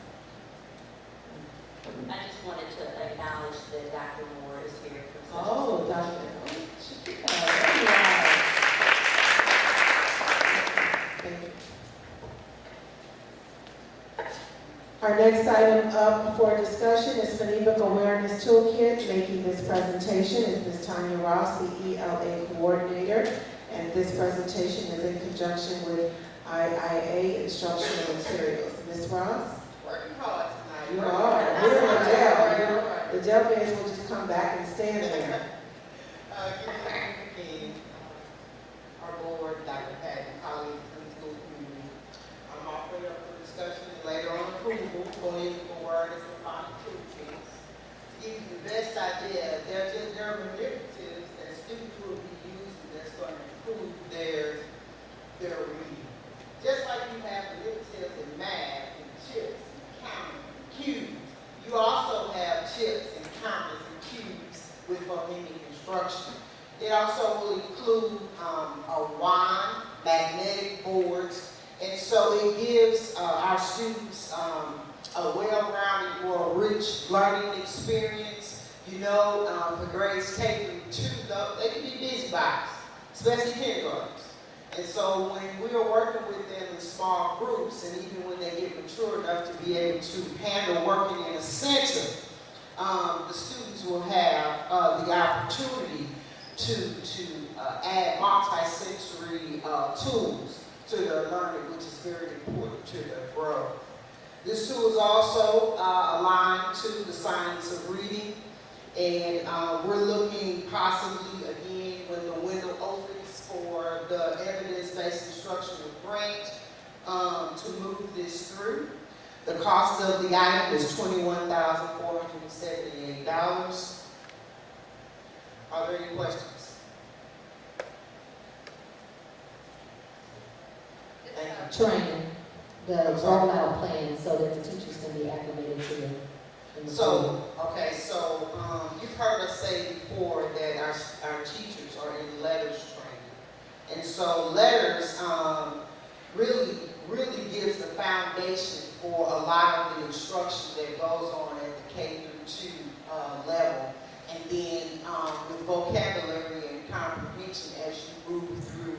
I just wanted to acknowledge that Dr. Moore is here from Oh, Dr. Thank you. Our next item up for discussion is Phonemic Awareness Toolkit. Making this presentation is Ms. Tanya Ross, the ELA Coordinator, and this presentation is in conjunction with IIA Instructional Materials. Ms. Ross? Working hard tonight. You are. You're Liddell. Liddell fans will just come back and stand there. Good evening, our board, Dr. Patton, colleagues in the school community. I'm offering up for discussion and later on approval for legal awareness and body toolkits. To give you the best idea, there are manipulatives that students will be using that's going to improve their reading. Just like you have manipulatives in math and chips and counting and cubes, you also have chips and counters and cubes with phonemic instruction. It also will include a wand, magnetic boards, and so it gives our students a well-rounded or rich learning experience. For grades K through 2, though, they can be busybodies, especially kindergartners. And so when we are working with them in small groups, and even when they get mature enough to be able to handle working in a center, the students will have the opportunity to add multi-sensory tools to their learning, which is very important to their growth. This tool is also aligned to the science of reading, and we're looking possibly again when the window opens for the evidence-based instructional grant to move this through. The cost of the item is $21,478. Are there any questions? Training, the rollout plan, so that the teachers can be acclimated to the. You've heard us say before that our teachers are in letters training. And so letters really gives the foundation for a lot of the instruction that goes on at the K through 2 level. And then with vocabulary and comprehension as you move through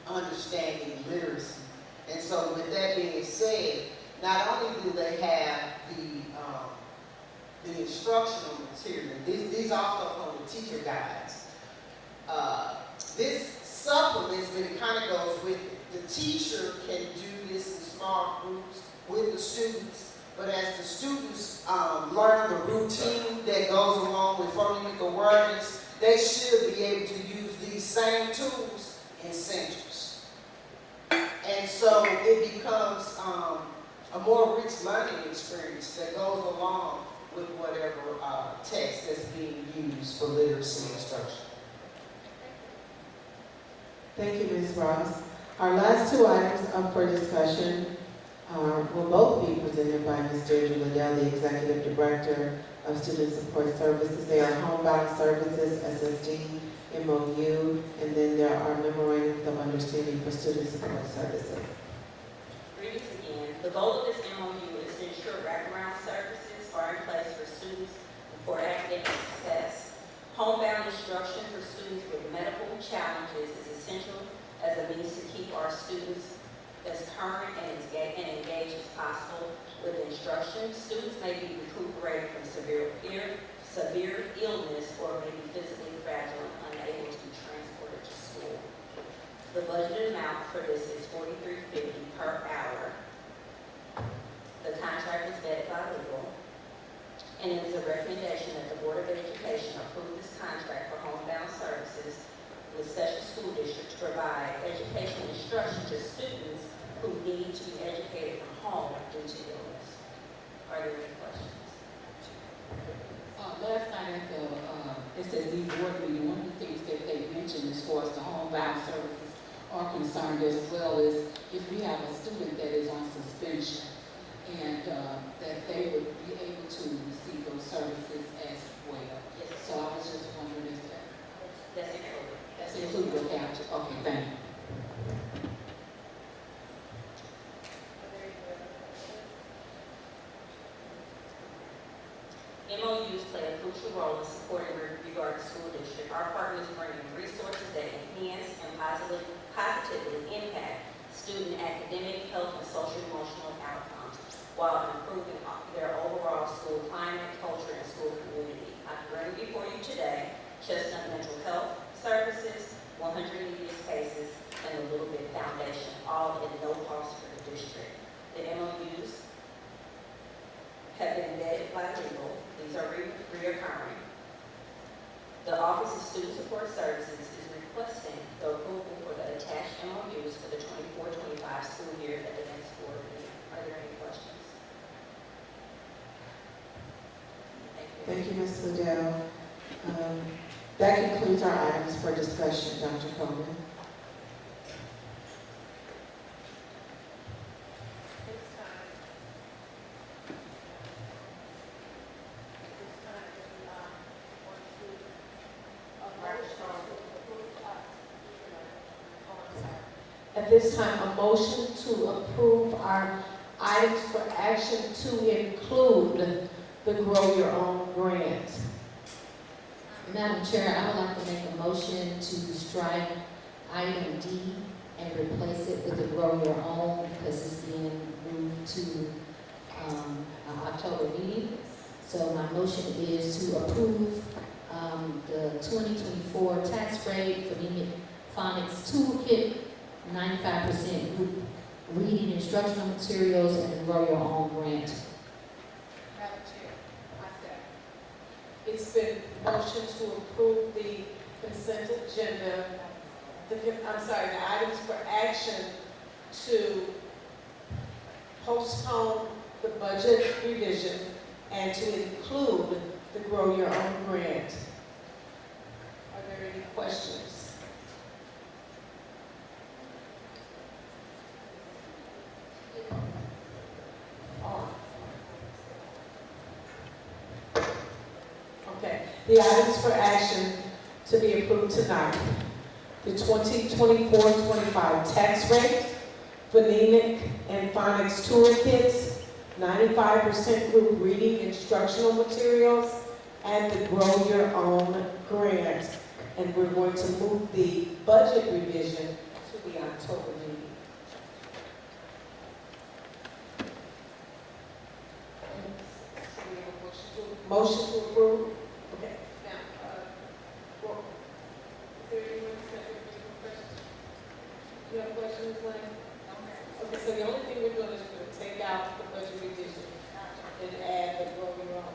understanding literacy. And so with that being said, not only do they have the instructional material, these also come with teacher guides. This supplements, but it kind of goes with it. The teacher can do this in small groups with the students, but as the students learn the routine that goes along with phonemic awareness, they should be able to use these same tools in centers. And so it becomes a more rich learning experience that goes along with whatever text that's being used for literacy instruction. Thank you, Ms. Ross. Our last two items up for discussion will both be presented by Ms. Deirdre Liddell, the Executive Director of Student Support Services. They are homebound services, SSD, MOU, and then there are memorandums of understanding for student support services. Greetings again. The goal of this MOU is to ensure wraparound services are in place for students for academic success. Homebound instruction for students with medical challenges is essential as a means to keep our students as current and engaged as possible with instruction. Students may be recuperating from severe illness or may be physically fragile and unable to be transported to school. The budgeted amount for this is $43.50 per hour. The contract was vetted by legal, and it is a recommendation that the Board of Education approve this contract for homebound services with special school districts to provide educational instruction to students who need to be educated from home due to illness. Are there any questions? Last night at the SSD board meeting, one of the things that they mentioned as far as the homebound services are concerned as well is if we have a student that is on suspension and that they would be able to receive those services as well. Yes. So I was just wondering if That's included. that's included, okay, okay, thank you. MOUs play a crucial role in supporting Riverview School District. Our partners bring in resources that enhance and positively impact student academic, health, and social-emotional outcomes while improving their overall school climate, culture, and school community. I bring before you today Chestnut Mental Health Services, 100 Neediest Cases, and the Little Bit Foundation, all at no cost for the district. The MOUs have been vetted by legal. These are reoccurring. The Office of Student Support Services is requesting the approval for the attached MOUs for the 24-25 school year at the next board meeting. Are there any questions? Thank you, Ms. Liddell. That concludes our items for discussion, Dr. Coleman. At this time, a motion to approve our items for action to include the Grow Your Own grant. Madam Chair, I would like to make a motion to strike item D and replace it with the Grow Your Own because it's being moved to an October meeting. So my motion is to approve the 2024 tax rate for the phonics toolkit, 95% group reading instructional materials, and the Grow Your Own grant. Madam Chair, myself. It's been motioned to approve the consent agenda, the items for action to postpone the budget revision and to include the Grow Your Own grant. Are there any questions? Okay, the items for action to be approved tonight. The 2024-25 tax rate, phonemic and phonics toolkits, 95% group reading instructional materials, and the Grow Your Own grant. And we're going to move the budget revision to the October meeting. Motion to approve? Okay. You have questions, Lynn? Okay, so the only thing we're doing is we're going to take out the budget revision and add the Grow Your Own.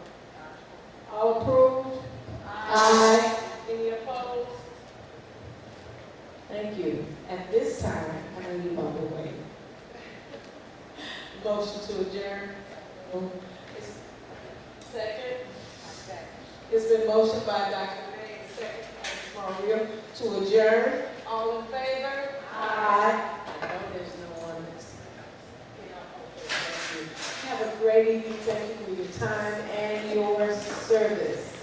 All approved? Aye. Any opposed? Thank you. At this time, I know you want to wait. Motion to adjourn. Second. It's been motioned by Dr. May, second by Ms. Maria, to adjourn. All in favor? Aye. I know there's no one that's, Have a great evening. Thank you for your time and your service.